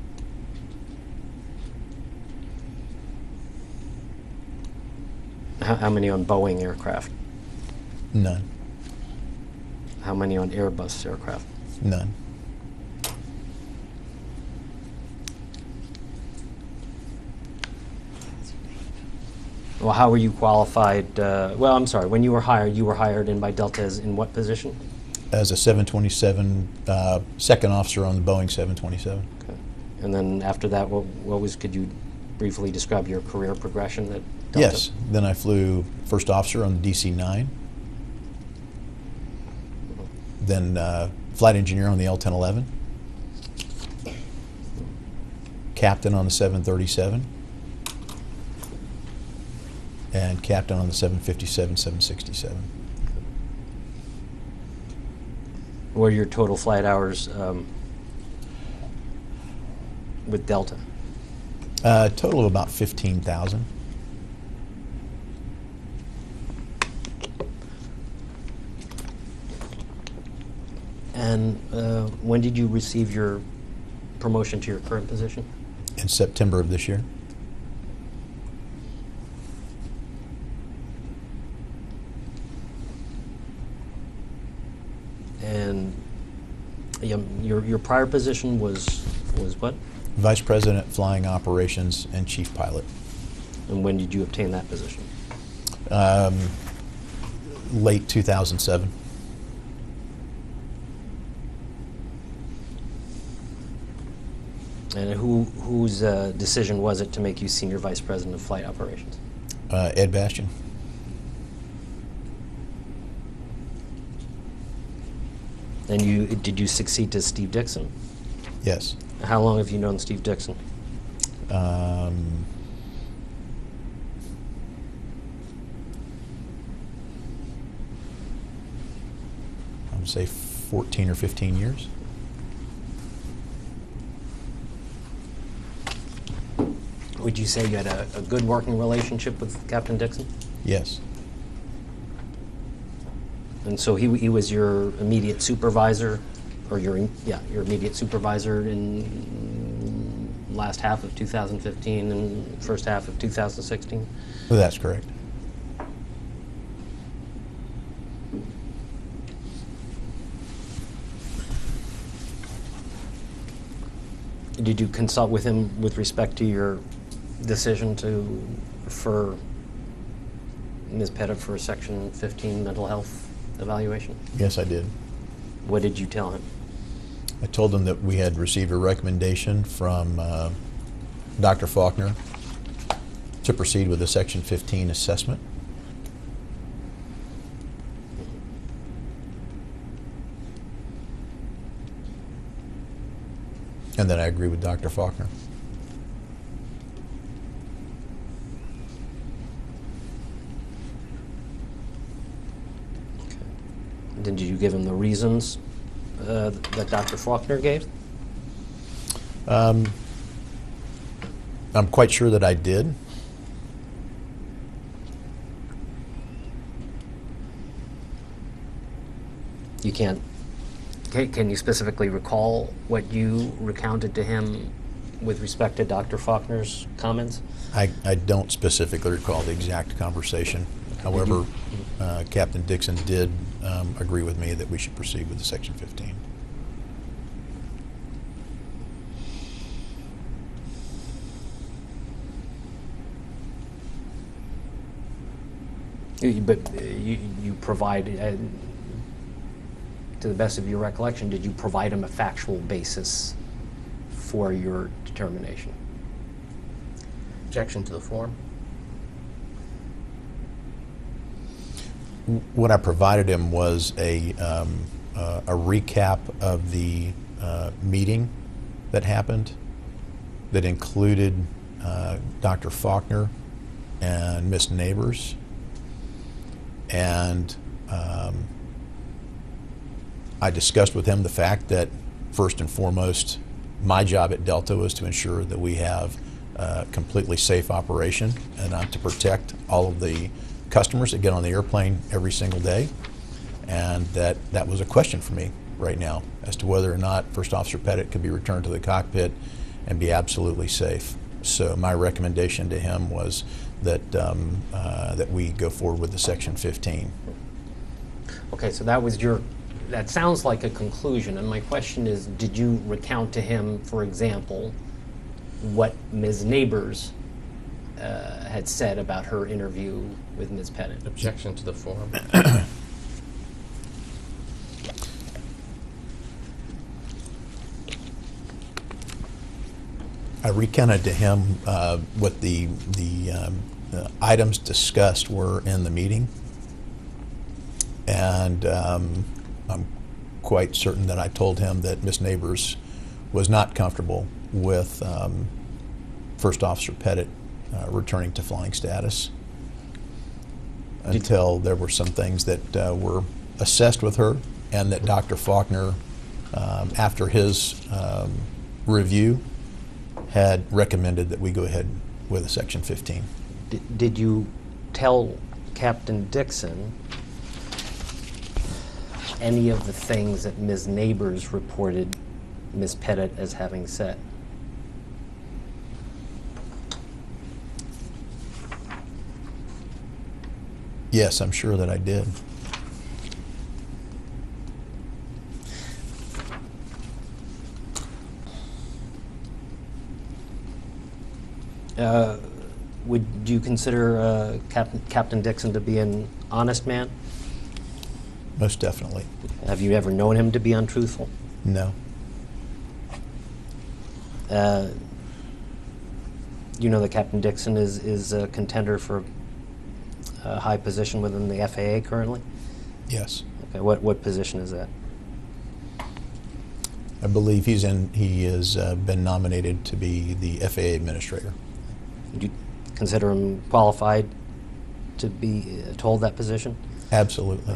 How many on Boeing aircraft? None. How many on Airbus aircraft? None. Well, how were you qualified? Well, I'm sorry. When you were hired in by Delta as in what position? As a 727 second officer on the Boeing 727. Okay. And then after that, could you briefly describe your career progression at Delta? Yes. Then I flew first officer on the DC-9. Then flight engineer on the L-1011. Captain on the 737. And captain on the 757, 767. What are your total flight hours with Delta? Total of about 15,000. And when did you receive your promotion to your current position? In September of this year. And your prior position was what? Vice President, Flying Operations, and Chief Pilot. And when did you obtain that position? Late 2007. And whose decision was it to make you Senior Vice President of Flight Operations? Ed Bastian. And did you succeed to Steve Dixon? Yes. How long have you known Steve Dixon? I would say 14 or 15 years. Would you say you had a good working relationship with Captain Dixon? Yes. And so he was your immediate supervisor, or your immediate supervisor in last half of 2015 and first half of 2016? Well, that's correct. Did you consult with him with respect to your decision to refer Ms. Petitt for a Section 15 mental health evaluation? Yes, I did. What did you tell him? I told him that we had received a recommendation from Dr. Faulkner to proceed with a Section 15 assessment. And that I agree with Dr. Faulkner. Okay. Did you give him the reasons that Dr. Faulkner gave? I'm quite sure that I did. You can't. Can you specifically recall what you recounted to him with respect to Dr. Faulkner's comments? I don't specifically recall the exact conversation. However, Captain Dixon did agree with me that we should proceed with the Section 15. But you provide, to the best of your recollection, did you provide him a factual basis for your determination? Objection to the form. What I provided him was a recap of the meeting that happened that included Dr. Faulkner and Ms. Neighbors, and I discussed with him the fact that, first and foremost, my job at Delta was to ensure that we have a completely safe operation and to protect all of the customers that get on the airplane every single day, and that was a question for me right now as to whether or not First Officer Petitt could be returned to the cockpit and be absolutely safe. So my recommendation to him was that that we go forward with the Section 15. Okay, so that sounds like a conclusion, and my question is, did you recount to him, for example, what Ms. Neighbors had said about her interview with Ms. Petitt? Objection to the form. I recounted to him what the items discussed were in the meeting, and I'm quite certain that I told him that Ms. Neighbors was not comfortable with First Officer Petitt returning to flying status until there were some things that were assessed with her, and that Dr. Faulkner, after his review, had recommended that we go ahead with a Section 15. Did you tell Captain Dixon any of the things that Ms. Neighbors reported Ms. Petitt as having said? Yes, I'm sure that I did. Would you consider Captain Dixon to be an honest man? Most definitely. Have you ever known him to be untruthful? No. You know that Captain Dixon is a contender for a high position within the FAA currently? Yes. Okay, what position is that? I believe he has been nominated to be the FAA administrator. Would you consider him qualified to to hold that position? Absolutely.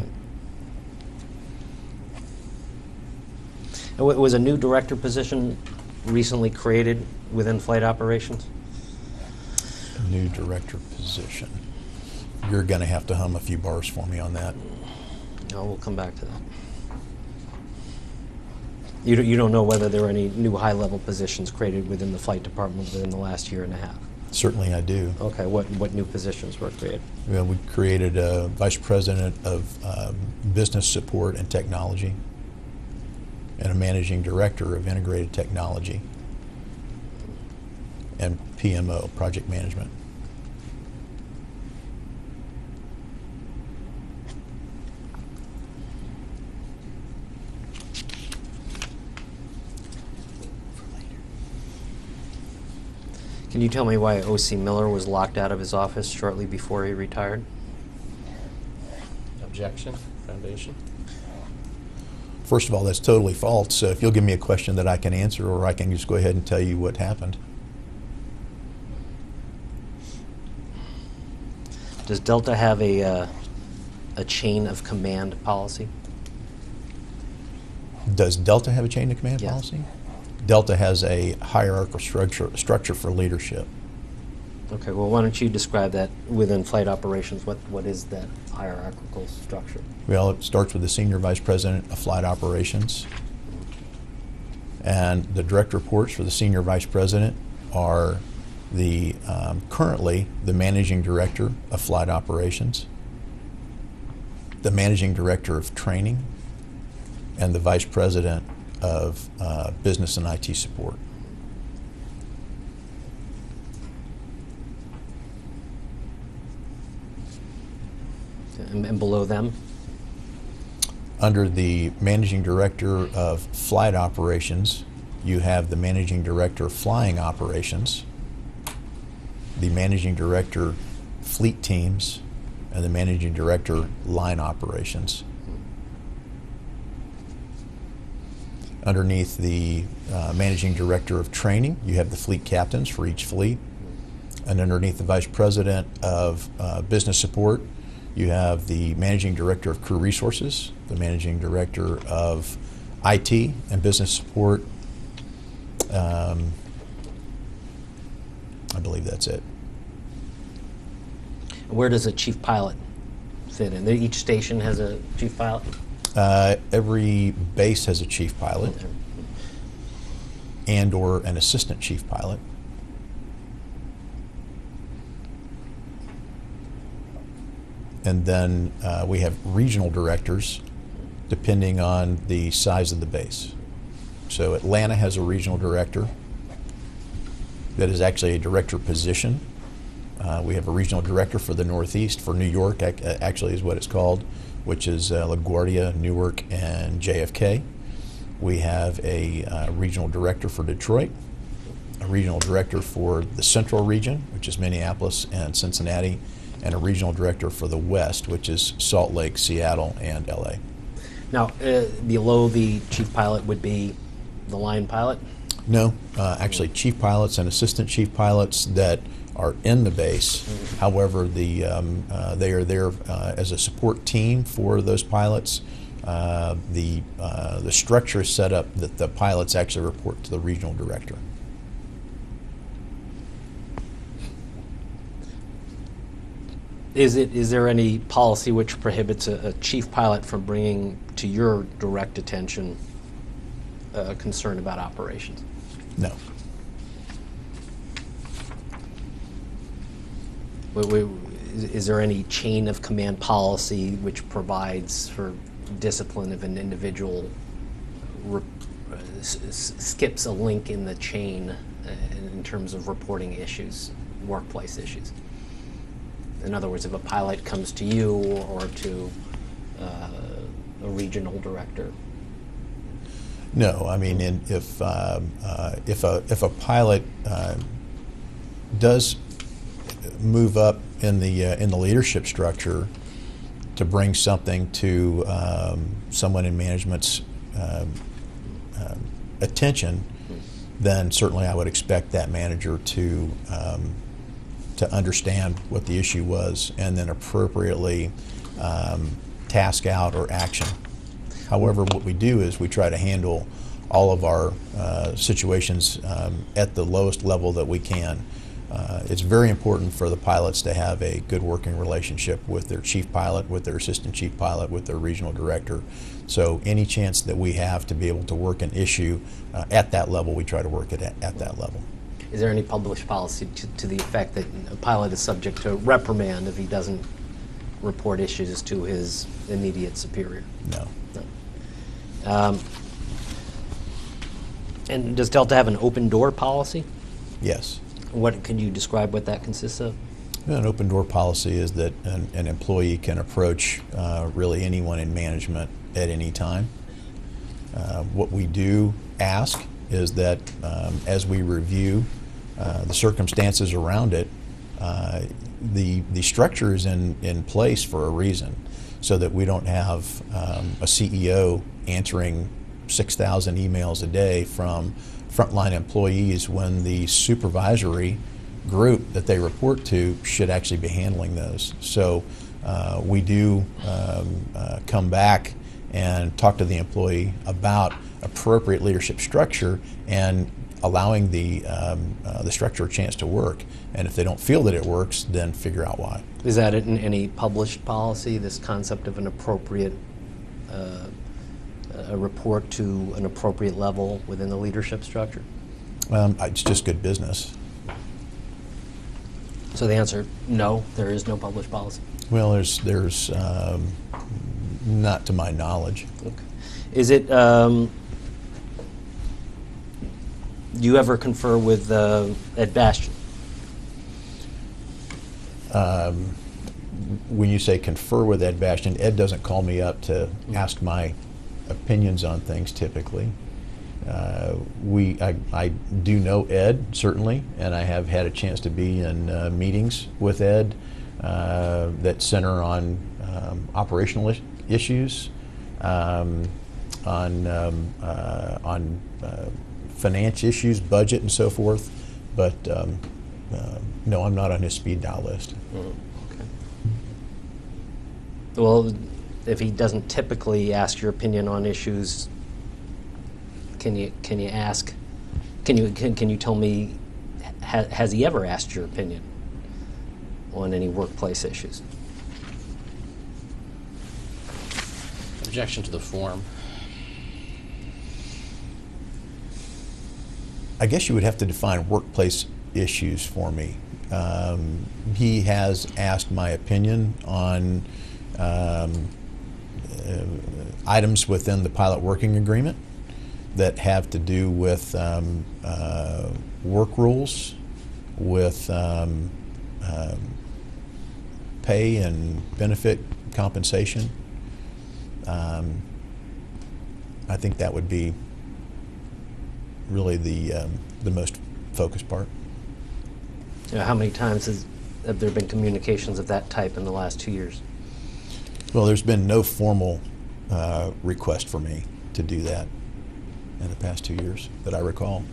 Was a new director position recently created within flight operations? New director position. You're going to have to hum a few bars for me on that. No, we'll come back to that. You don't know whether there are any new high-level positions created within the flight department within the last year and a half? Certainly I do. Okay, what new positions were created? Well, we created a vice president of business support and technology and a managing director of integrated technology and PMO, project management. Can you tell me why O.C. Miller was locked out of his office shortly before he retired? Objection, Foundation. First of all, that's totally false. So if you'll give me a question that I can answer, or I can just go ahead and tell you what happened. Does Delta have a chain of command policy? Does Delta have a chain of command Yes. policy? Delta has a hierarchical structure for leadership. Okay, well, why don't you describe that within flight operations? What is that hierarchical structure? Well, it starts with the senior vice president of flight operations. And the direct reports for the senior vice president are the currently the managing director of flight operations, the managing director of training, and the vice president of business and IT support. And below them? Under the managing director of flight operations, you have the managing director of flying operations, the managing director fleet teams, and the managing director line operations. Underneath the managing director of training, you have the fleet captains for each fleet. And underneath the vice president of business support, you have the managing director of crew resources, the managing director of IT and business support. I believe that's it. Where does a chief pilot fit in? Each station has a chief pilot? Every base has a chief pilot and or an assistant chief pilot. And then we have regional directors depending on the size of the base. So Atlanta has a regional director that is actually a director position. We have a regional director for the Northeast. For New York, actually is what it's called, which is LaGuardia, Newark, and JFK. We have a regional director for Detroit, a regional director for the Central region, which is Minneapolis and Cincinnati, and a regional director for the West, which is Salt Lake, Seattle, and LA. Now, below the chief pilot would be the line pilot? No, actually chief pilots and assistant chief pilots that are in the base. Mm-hmm. However, they are there as a support team for those pilots. The structure is set up that the pilots actually report to the regional director. Is there any policy which prohibits a chief pilot from bringing to your direct attention a concern about operations? No. Is there any chain of command policy which provides for discipline if an individual skips a link in the chain in terms of reporting issues, workplace issues? In other words, if a pilot comes to you or to a regional director? No, I mean, if a pilot does move up in the leadership structure to bring something to someone in management's attention, then certainly I would expect that manager to understand what the issue was and then appropriately task out or action. However, what we do is we try to handle all of our situations at the lowest level that we can. It's very important for the pilots to have a good working relationship with their chief pilot, with their assistant chief pilot, with their regional director. So any chance that we have to be able to work an issue at that level, we try to work it at that level. Is there any published policy to the effect that a pilot is subject to reprimand if he doesn't report issues to his immediate superior? No. No. And does Delta have an open door policy? Yes. Can you describe what that consists of? An open door policy is that an employee can approach really anyone in management at any time. What we do ask is that as we review the circumstances around it, the structure is in place for a reason, so that we don't have a CEO answering 6,000 emails a day from frontline employees when the supervisory group that they report to should actually be handling those. So we do come back and talk to the employee about appropriate leadership structure and allowing the structure a chance to work. And if they don't feel that it works, then figure out why. Is that in any published policy, this concept of an appropriate a report to an appropriate level within the leadership structure? It's just good business. So the answer, no, there is no published policy. Well, there's not to my knowledge. Okay. Is it, do you ever confer with Ed Bastian? When you say confer with Ed Bastian, Ed doesn't call me up to ask my opinions on things typically. I do know Ed, certainly, and I have had a chance to be in meetings with Ed that center on operational issues, on finance issues, budget, and so forth. But no, I'm not on his speed dial list. Okay. Well, if he doesn't typically ask your opinion on issues, can you ask? Can you tell me? Has he ever asked your opinion on any workplace issues? Objection to the form. I guess you would have to define workplace issues for me. He has asked my opinion on items within the pilot working agreement that have to do with work rules, with pay and benefit compensation. I think that would be really the most focused part. How many times have there been communications of that type in the last 2 years? Well, there's been no formal request for me to do that in the past 2 years that I recall.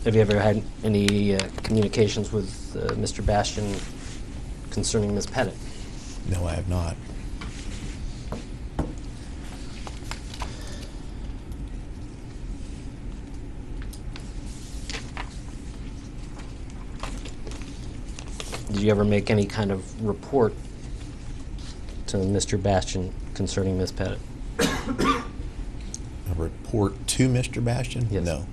Have you ever had any communications with Mr. Bastian concerning Ms. Petitt? No, I have not. Did you ever make any kind of report to Mr. Bastian concerning Ms. Petitt? A report to Mr. Bastian? Yes. No.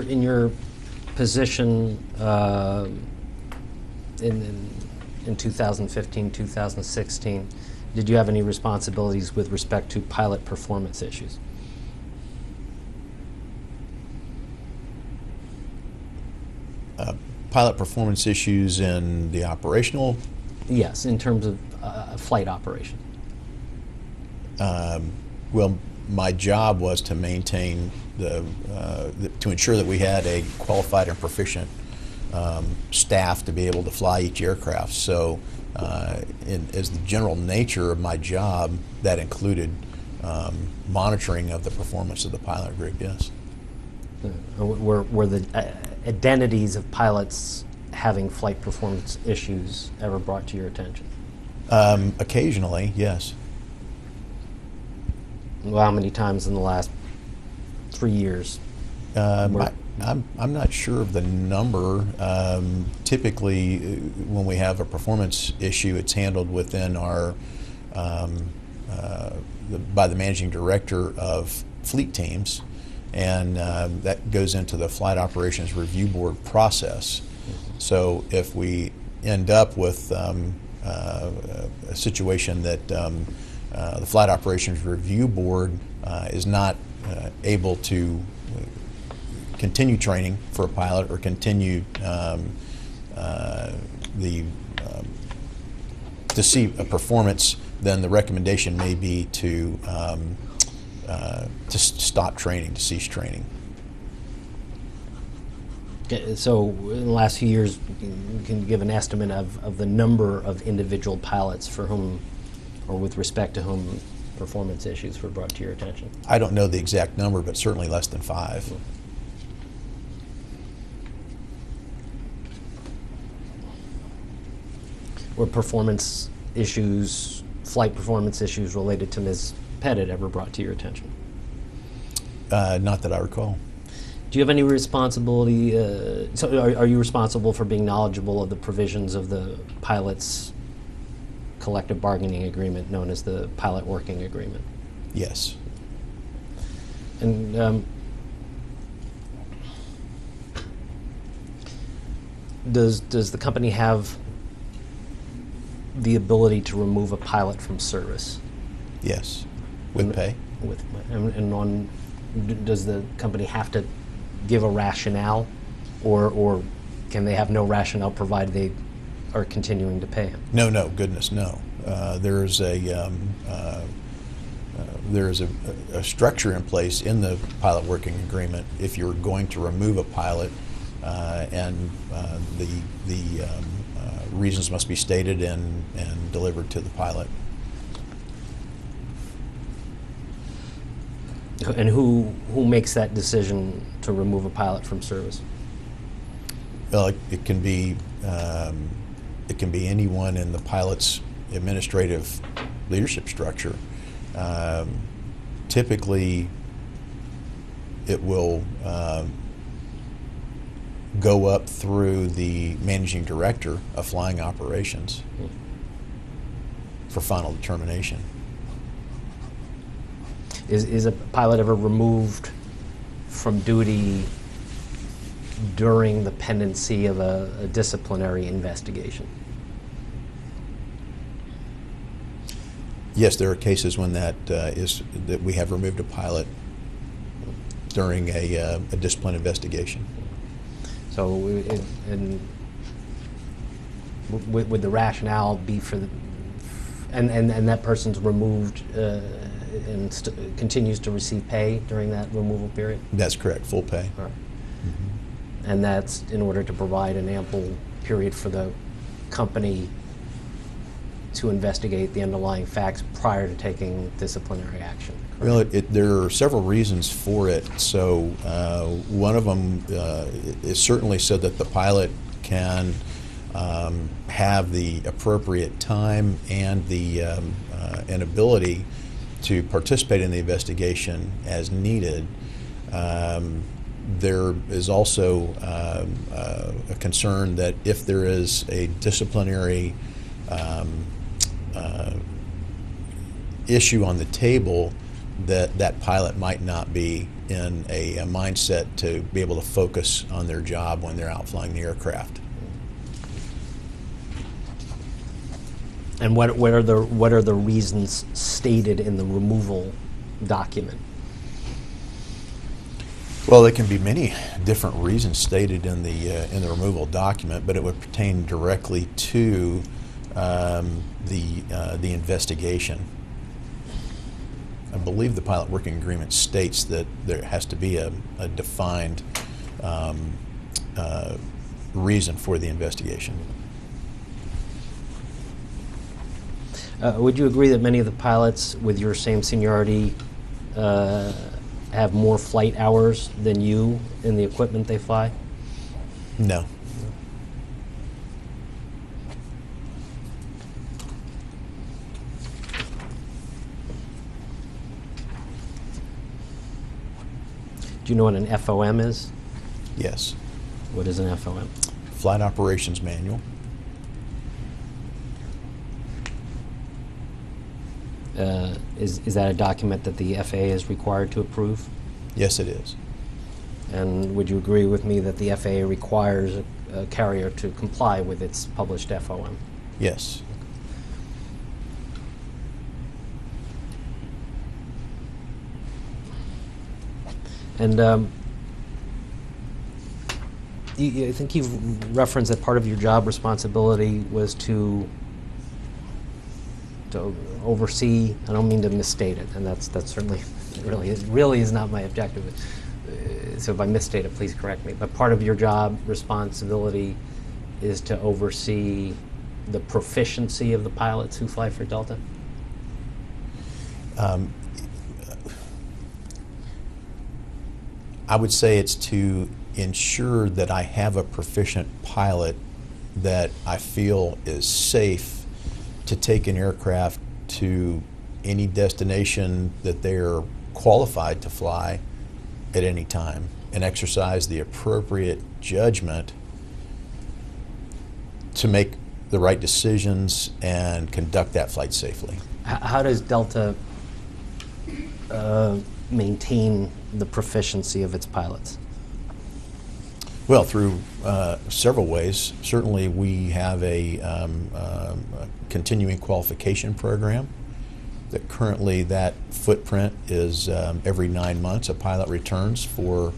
In your position in 2015, 2016, did you have any responsibilities with respect to pilot performance issues? Pilot performance issues in the operational? Yes, in terms of flight operation. Well, my job was to maintain to ensure that we had a qualified and proficient staff to be able to fly each aircraft. So as the general nature of my job, that included monitoring of the performance of the pilot group, yes. Were the identities of pilots having flight performance issues ever brought to your attention? Occasionally, yes. Well, how many times in the last 3 years? I'm not sure of the number. Typically, when we have a performance issue, it's handled within our by the managing director of fleet teams, and that goes into the flight operations review board process. So if we end up with a situation that the flight operations review board is not able to continue training for a pilot or continue to see a performance, then the recommendation may be to stop training, to cease training. Okay, so in the last few years, can you give an estimate of the number of individual pilots for whom, or with respect to whom, performance issues were brought to your attention? I don't know the exact number, but certainly less than 5. Were performance issues, flight performance issues related to Ms. Petitt ever brought to your attention? Not that I recall. Do you have any responsibility, so are you responsible for being knowledgeable of the provisions of the pilot's collective bargaining agreement known as the Pilot Working Agreement? Yes. And does the company have the ability to remove a pilot from service? Yes. With pay. Does the company have to give a rationale, or can they have no rationale provided they are continuing to pay him? No, goodness, no. There is a structure in place in the pilot working agreement if you're going to remove a pilot, and the reasons must be stated and delivered to the pilot. And who makes that decision to remove a pilot from service? Well, it can be anyone in the pilot's administrative leadership structure. Typically, it will go up through the managing director of flying operations for final determination. Is a pilot ever removed from duty during the pendency of a disciplinary investigation? Yes, there are cases when that we have removed a pilot during a discipline investigation. So, would the rationale be for the, and that person's removed and continues to receive pay during that removal period? That's correct, full pay. All right. Mm-hmm. And that's in order to provide an ample period for the company to investigate the underlying facts prior to taking disciplinary action. Correct? Well, there are several reasons for it. So one of them is certainly so that the pilot can have the appropriate time and the and ability to participate in the investigation as needed. There is also a concern that if there is a disciplinary issue on the table, that pilot might not be in a mindset to be able to focus on their job when they're out flying the aircraft. And what are the reasons stated in the removal document? Well, there can be many different reasons stated in the removal document, but it would pertain directly to the investigation. I believe the pilot working agreement states that there has to be a defined reason for the investigation. Would you agree that many of the pilots with your same seniority have more flight hours than you in the equipment they fly? No. Do you know what an FOM is? Yes. What is an FOM? Flight Operations Manual. Is that a document that the FAA is required to approve? Yes, it is. And would you agree with me that the FAA requires a carrier to comply with its published FOM? Yes. And I think you've referenced that part of your job responsibility was to oversee. I don't mean to misstate it, and that's certainly really is not my objective. So if I misstate it, please correct me. But part of your job responsibility is to oversee the proficiency of the pilots who fly for Delta? I would say it's to ensure that I have a proficient pilot that I feel is safe to take an aircraft to any destination that they're qualified to fly at any time and exercise the appropriate judgment to make the right decisions and conduct that flight safely. How does Delta maintain the proficiency of its pilots? Well, through several ways. Certainly we have a continuing qualification program that currently that footprint is every 9 months a pilot returns for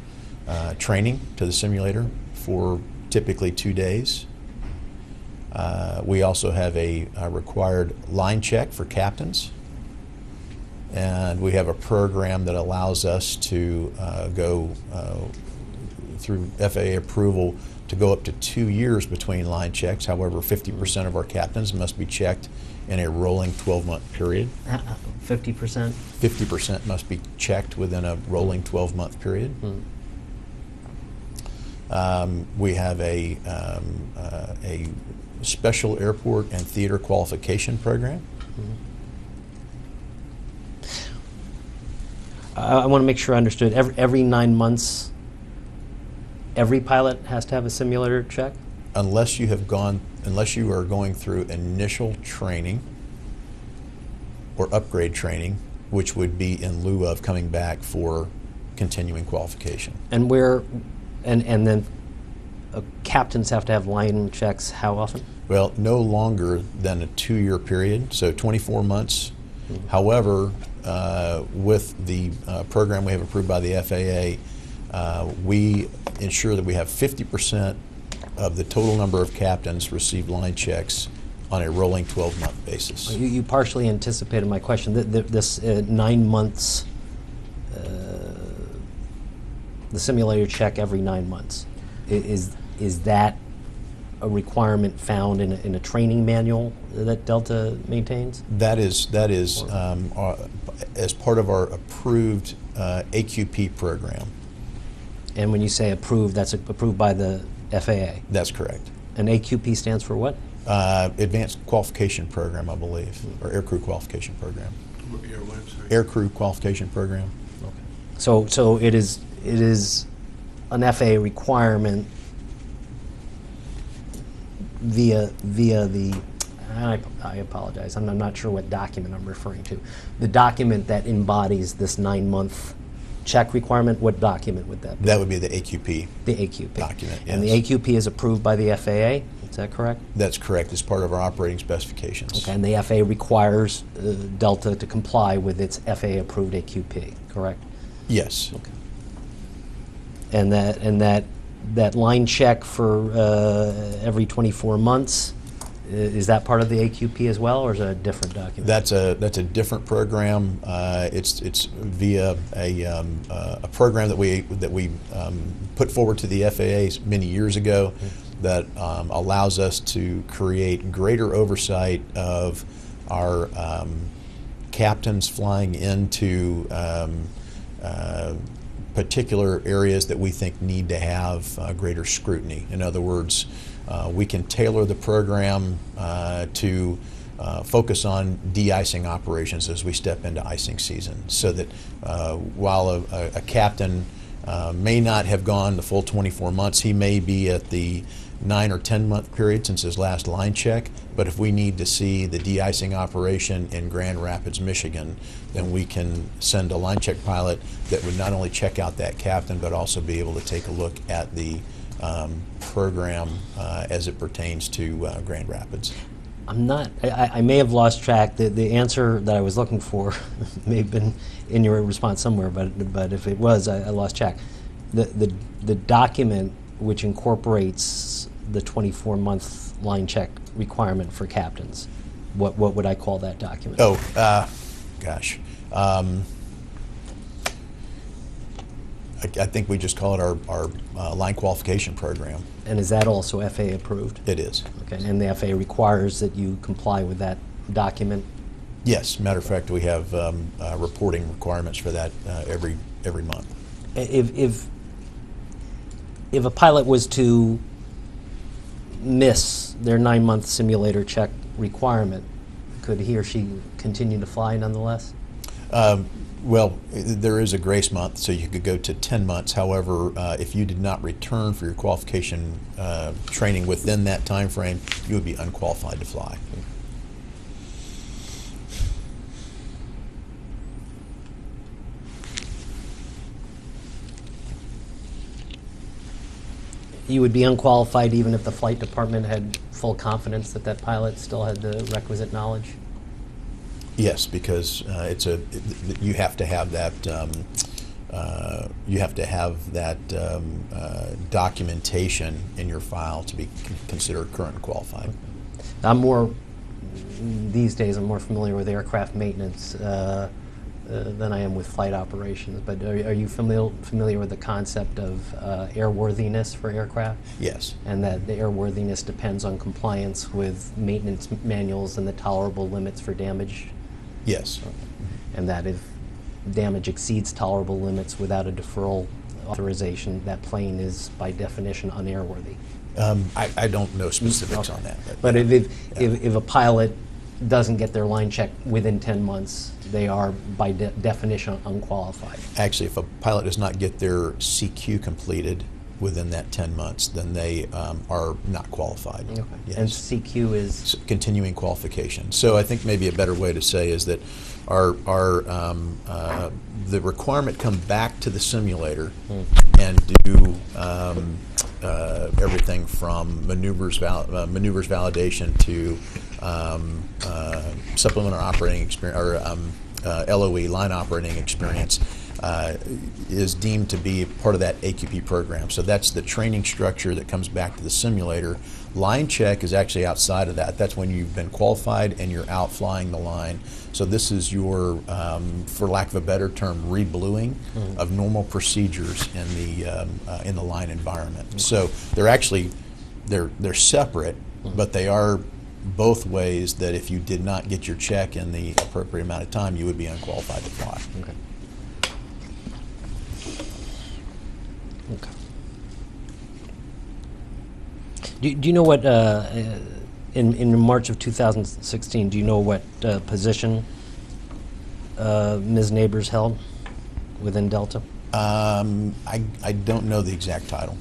training to the simulator for typically 2 days. We also have a required line check for captains, and we have a program that allows us to go through FAA approval to go up to 2 years between line checks. However, 50% of our captains must be checked in a rolling 12-month period. 50%? 50% must be checked within a rolling 12-month period. We have a special airport and theater qualification program. I want to make sure I understood. Every 9 months, every pilot has to have a simulator check? Unless you are going through initial training or upgrade training, which would be in lieu of coming back for continuing qualification. And then captains have to have line checks how often? Well, no longer than a 2-year period, so 24 months. However, with the program we have approved by the FAA, we ensure that we have 50% of the total number of captains receive line checks on a rolling 12-month basis. You partially anticipated my question. This 9 months, the simulator check every 9 months, is that a requirement found in a training manual that Delta maintains? That is as part of our approved AQP program. And when you say approved, that's approved by the FAA? That's correct. And AQP stands for what? Advanced Qualification Program, I believe, or Aircrew Qualification Program. Your website. Aircrew Qualification Program. Okay. So it is an FAA requirement via the, I apologize, I'm not sure what document I'm referring to. The document that embodies this 9-month check requirement, what document would that be? That would be the AQP. The AQP document, yes. And the AQP is approved by the FAA, is that correct? That's correct. It's part of our operating specifications. Okay, and the FAA requires Delta to comply with its FAA-approved AQP, correct? Yes. Okay. And that line check for every 24 months Is that part of the AQP as well, or is it a different document? That's a different program. It's via a program that we put forward to the FAA many years ago that allows us to create greater oversight of our captains flying into particular areas that we think need to have greater scrutiny. In other words, we can tailor the program to focus on de-icing operations as we step into icing season, so that while a captain may not have gone the full 24 months, he may be at the 9 or 10 month period since his last line check, but if we need to see the de-icing operation in Grand Rapids, Michigan, then we can send a line check pilot that would not only check out that captain but also be able to take a look at the program as it pertains to Grand Rapids. I may have lost track. The answer that I was looking for may have been in your response somewhere, but if it was, I lost track. The document which incorporates the 24-month line check requirement for captains, what would I call that document? Oh, gosh. I think we just call it our line qualification program. And is that also FAA approved? It is. Okay, and the FAA requires that you comply with that document? Yes. Matter of fact, we have reporting requirements for that every month. If a pilot was to miss their 9-month simulator check requirement, could he or she continue to fly nonetheless? Well, there is a grace month, so you could go to 10 months. However, if you did not return for your qualification training within that time frame, you would be unqualified to fly. You would be unqualified even if the flight department had full confidence that that pilot still had the requisite knowledge? Yes, because you have to have that documentation in your file to be considered current and qualified. These days I'm more familiar with aircraft maintenance than I am with flight operations, but are you familiar with the concept of airworthiness for aircraft? Yes. And that the airworthiness depends on compliance with maintenance manuals and the tolerable limits for damage? Yes. And that if damage exceeds tolerable limits without a deferral authorization, that plane is by definition unairworthy? I don't know specifics on that. But if a pilot doesn't get their line check within 10 months, they are by definition unqualified. Actually, if a pilot does not get their CQ completed within that 10 months, then they are not qualified. Okay. Yes. And CQ is? Continuing qualification. So I think maybe a better way to say is that the requirement come back to the simulator and do everything from maneuvers validation to supplemental operating experience, or LOE, line operating experience, is deemed to be part of that AQP program. So that's the training structure that comes back to the simulator. Line check is actually outside of that. That's when you've been qualified and you're out flying the line. So this is your, for lack of a better term, rebluing of normal procedures in the line environment. So they're actually they're separate, but they are both ways that if you did not get your check in the appropriate amount of time, you would be unqualified to fly. Okay. Okay. Do you know what, in March of 2016, do you know what position Ms. Neighbors held within Delta? I don't know the exact title.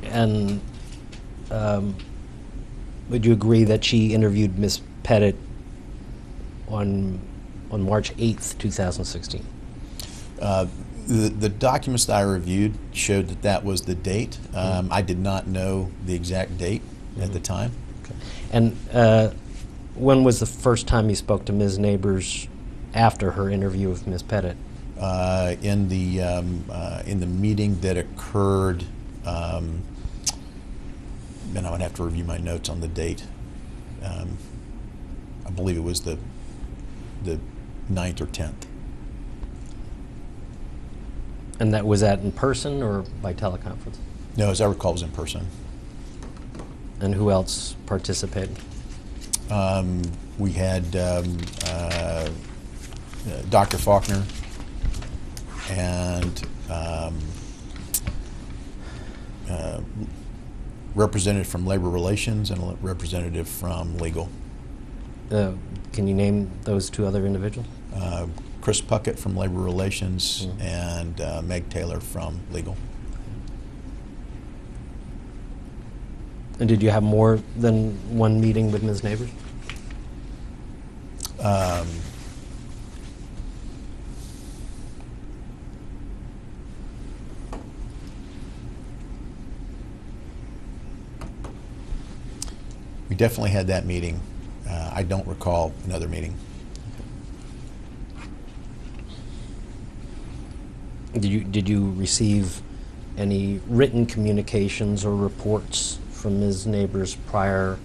And would you agree that she interviewed Ms. Petitt on March 8th, 2016? The documents that I reviewed showed that was the date. I did not know the exact date at the time. Okay. And when was the first time you spoke to Ms. Neighbors after her interview with Ms. Petitt? In the meeting that occurred and I would have to review my notes on the date. I believe it was the 9th or 10th. And that was that in person or by teleconference? No, as I recall, it was in person. And who else participated? We had Dr. Faulkner and representative from Labor Relations and a representative from Legal. Can you name those two other individuals? Chris Puckett from Labor Relations and Meg Taylor from Legal. And did you have more than one meeting with Ms. Neighbors? We definitely had that meeting. I don't recall another meeting. Did you receive any written communications or reports from Ms. Neighbors prior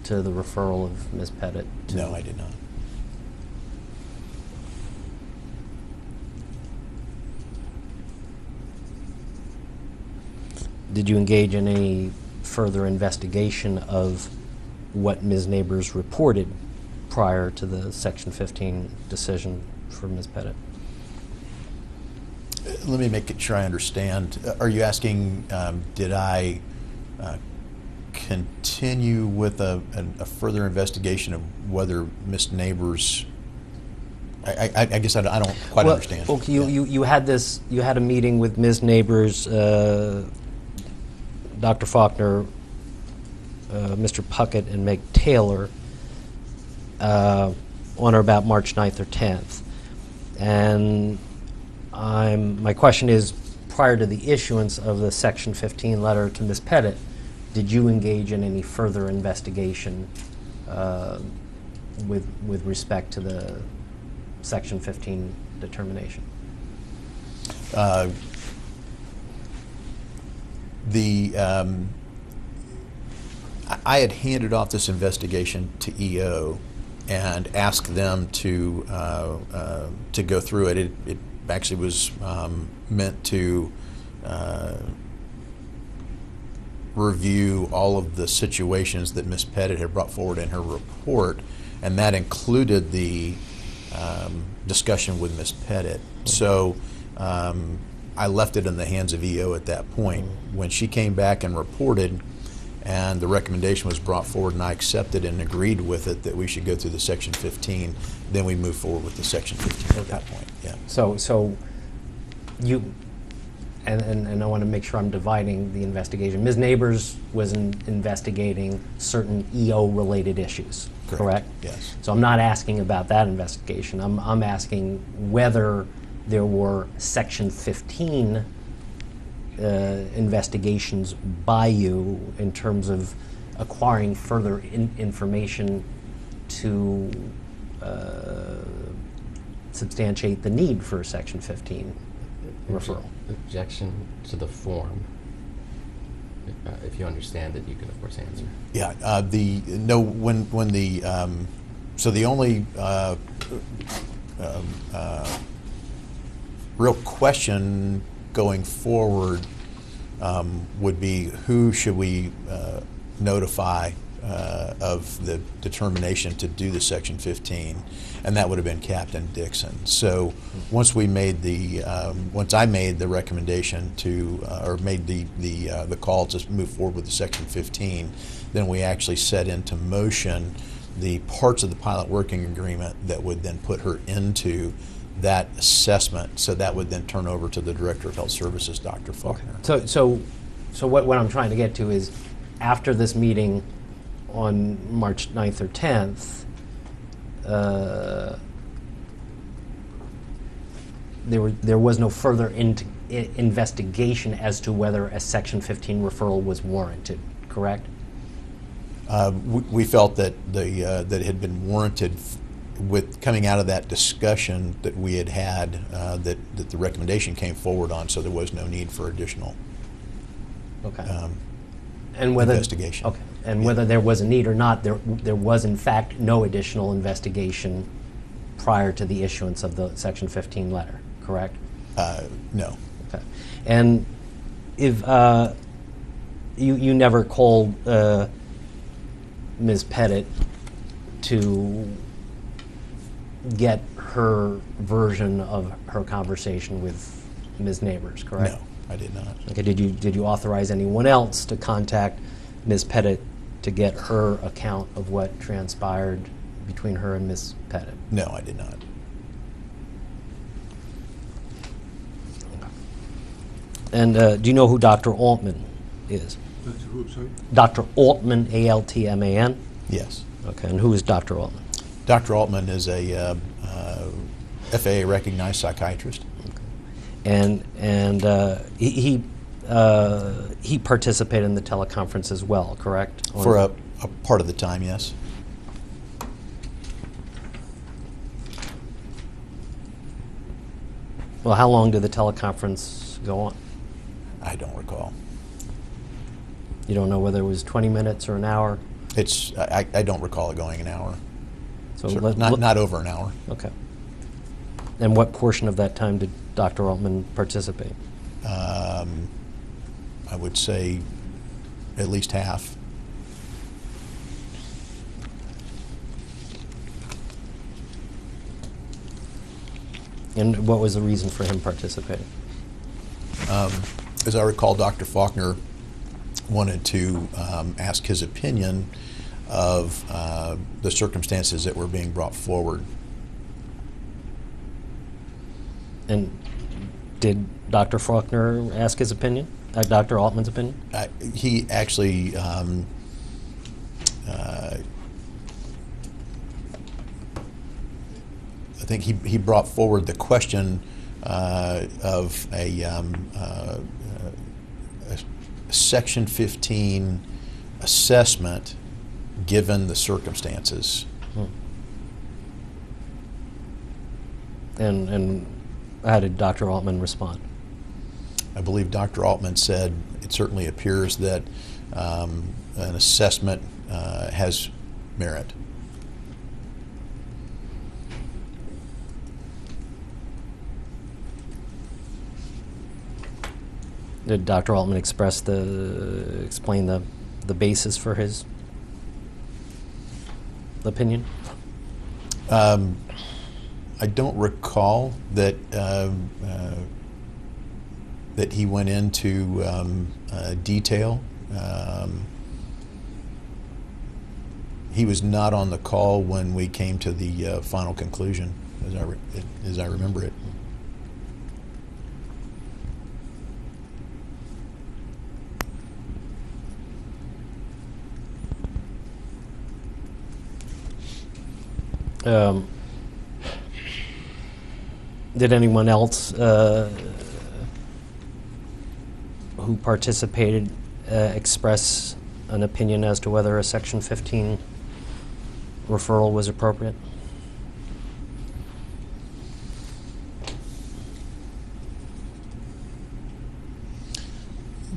to the referral of Ms. Petitt? No, I did not. Did you engage in any further investigation of what Ms. Neighbors reported prior to the Section 15 decision for Ms. Petitt? Let me make sure I understand. Are you asking, did I continue with a further investigation of whether Ms. Neighbors? I guess I don't quite understand. Okay, Yeah. you had this. You had a meeting with Ms. Neighbors, Dr. Faulkner, Mr. Puckett, and Meg Taylor on or about March 9th or 10th, and my question is, prior to the issuance of the Section 15 letter to Ms. Petitt, did you engage in any further investigation with respect to the Section 15 determination? I had handed off this investigation to EO and asked them to go through it. It actually was meant to review all of the situations that Ms. Petitt had brought forward in her report, and that included the discussion with Ms. Petitt. So I left it in the hands of EO at that point. When she came back and reported, and the recommendation was brought forward, and I accepted and agreed with it that we should go through the Section 15, then we moved forward with the Section 15 at that point. Yeah. So you, and I want to make sure I'm dividing the investigation. Ms. Neighbors was investigating certain EO-related issues, correct? Yes. So I'm not asking about that investigation. I'm asking whether there were Section 15 investigations by you in terms of acquiring further information to substantiate the need for a Section 15 referral. Objection to the form. If you understand it, you can of course answer. Yeah. So the only real question going forward would be, who should we notify of the determination to do the Section 15, and that would have been Captain Dixon. So once I made the recommendation to, or made the call to move forward with the Section 15, then we actually set into motion the parts of the pilot working agreement that would then put her into that assessment. So that would then turn over to the Director of Health Services, Dr. Faulkner. So what I'm trying to get to is, after this meeting on March 9th or 10th, there was no further investigation as to whether a Section 15 referral was warranted, correct? We felt that that it had been warranted with coming out of that discussion that we had that the recommendation came forward on, so there was no need for additional. Okay. And whether investigation. Okay. And Yeah. whether there was a need or not, there was in fact no additional investigation prior to the issuance of the Section 15 letter, correct? No. Okay. And if you never called Ms. Petitt to get her version of her conversation with Ms. Neighbors, correct? No, I did not. Okay. Did you authorize anyone else to contact Ms. Petitt to get her account of what transpired between her and Ms. Petitt? No, I did not. And do you know who Dr. Altman is? That's who, sorry? Dr. Altman, A-L-T-M-A-N? Yes. Okay, and who is Dr. Altman? Dr. Altman is a FAA-recognized psychiatrist. And he participated in the teleconference as well, correct? For a part of the time, yes. Well, how long did the teleconference go on? I don't recall. You don't know whether it was 20 minutes or an hour? I don't recall it going an hour. So Not over an hour. Okay. And what portion of that time did Dr. Altman participate? I would say at least half. And what was the reason for him participating? As I recall, Dr. Faulkner wanted to ask his opinion of the circumstances that were being brought forward. And did Dr. Faulkner ask his opinion? Dr. Altman's opinion? He actually I think he brought forward the question of a Section 15 assessment given the circumstances. And how did Dr. Altman respond? I believe Dr. Altman said it certainly appears that an assessment has merit. Did Dr. Altman explain the basis for his opinion? I don't recall that that he went into detail. He was not on the call when we came to the final conclusion, as I remember it. Did anyone else who participated express an opinion as to whether a Section 15 referral was appropriate?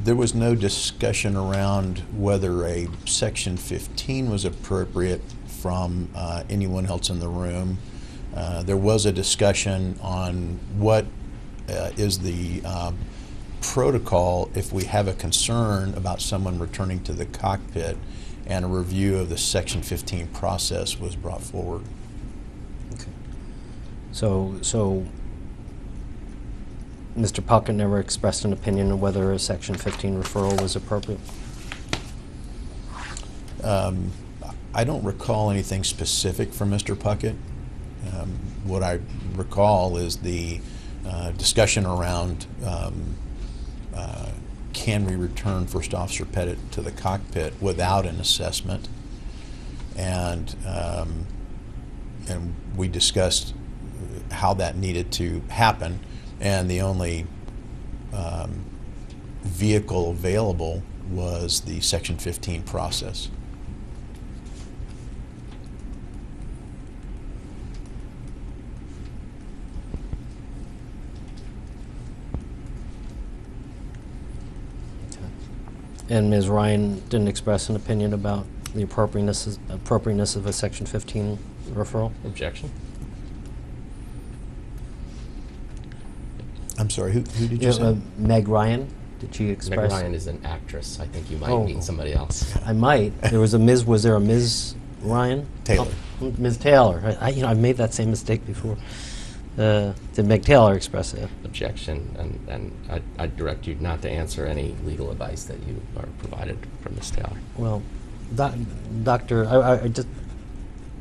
There was no discussion around whether a Section 15 was appropriate from anyone else in the room. There was a discussion on what is the protocol if we have a concern about someone returning to the cockpit, and a review of the Section 15 process was brought forward. Okay. So Mr. Puckett never expressed an opinion on whether a Section 15 referral was appropriate? I don't recall anything specific from Mr. Puckett. What I recall is the discussion around can we return First Officer Petitt to the cockpit without an assessment, and we discussed how that needed to happen, and the only vehicle available was the Section 15 process. And Ms. Ryan didn't express an opinion about the appropriateness of a Section 15 referral? Objection. I'm sorry, who did you say? Meg Ryan, did she express? Meg Ryan is an actress. I think you might Oh. mean somebody else. I might. Was there a Ms. Ryan? Taylor. Oh, Ms. Taylor. I've made that same mistake before. Did Meg Taylor express it? Objection, and I direct you not to answer any legal advice that you are provided from Ms. Taylor. Well, Doctor, I just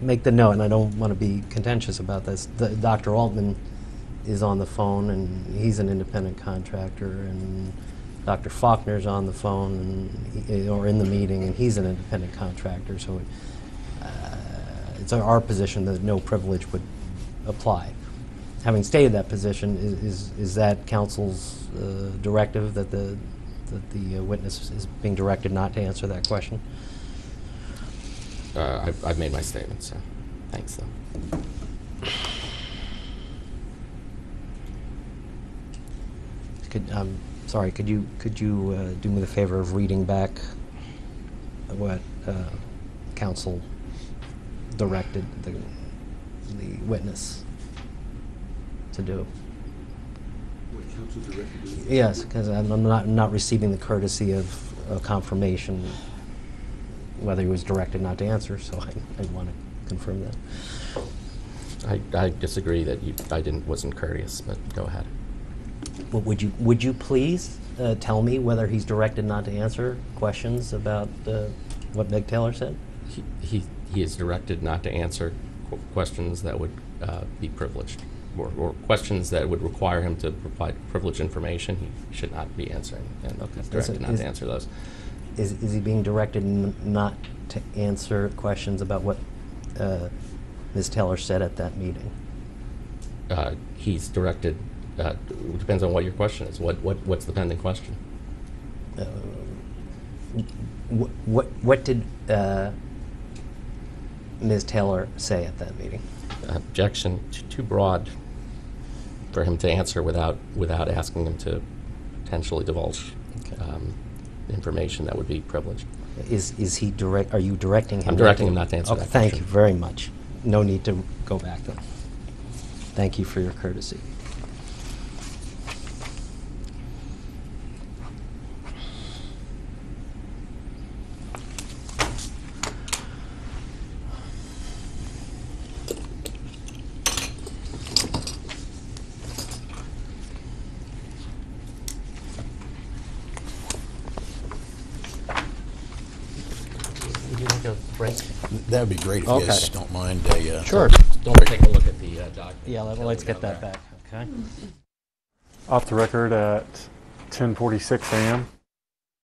make the note, and I don't want to be contentious about this. Dr. Altman is on the phone, and he's an independent contractor, and Dr. Faulkner's on the phone, or in the meeting, and he's an independent contractor. So it's our position that no privilege would apply. Having stated that position, is that counsel's directive that the witness is being directed not to answer that question? I've made my statement, so thanks, though. Sorry, could you do me the favor of reading back what counsel directed the witness to do? What counsel directed you? Yes, because I'm not receiving the courtesy of a confirmation whether he was directed not to answer, so I want to confirm that. I disagree that I wasn't courteous, but go ahead. Well, would you please tell me whether he's directed not to answer questions about what Meg Taylor said? He is directed not to answer questions that would be privileged, or questions that would require him to provide privileged information. He should not be answering, and he's directed not to answer those. Is he being directed not to answer questions about what Ms. Taylor said at that meeting? He's directed. It depends on what your question is. What's the pending question? What did Ms. Taylor say at that meeting? Objection. Too broad for him to answer without asking him to potentially divulge information that would be privileged. Is he direct? Are you directing him? I'm directing him not to answer that Thank question. you very much. No need to go back then. Thank you for your courtesy. Would you like a break? That would be great if you guys don't mind. Sure. Don't take a look at the document. Yeah, let's get that back. Okay. Off the record at 10:46 a.m.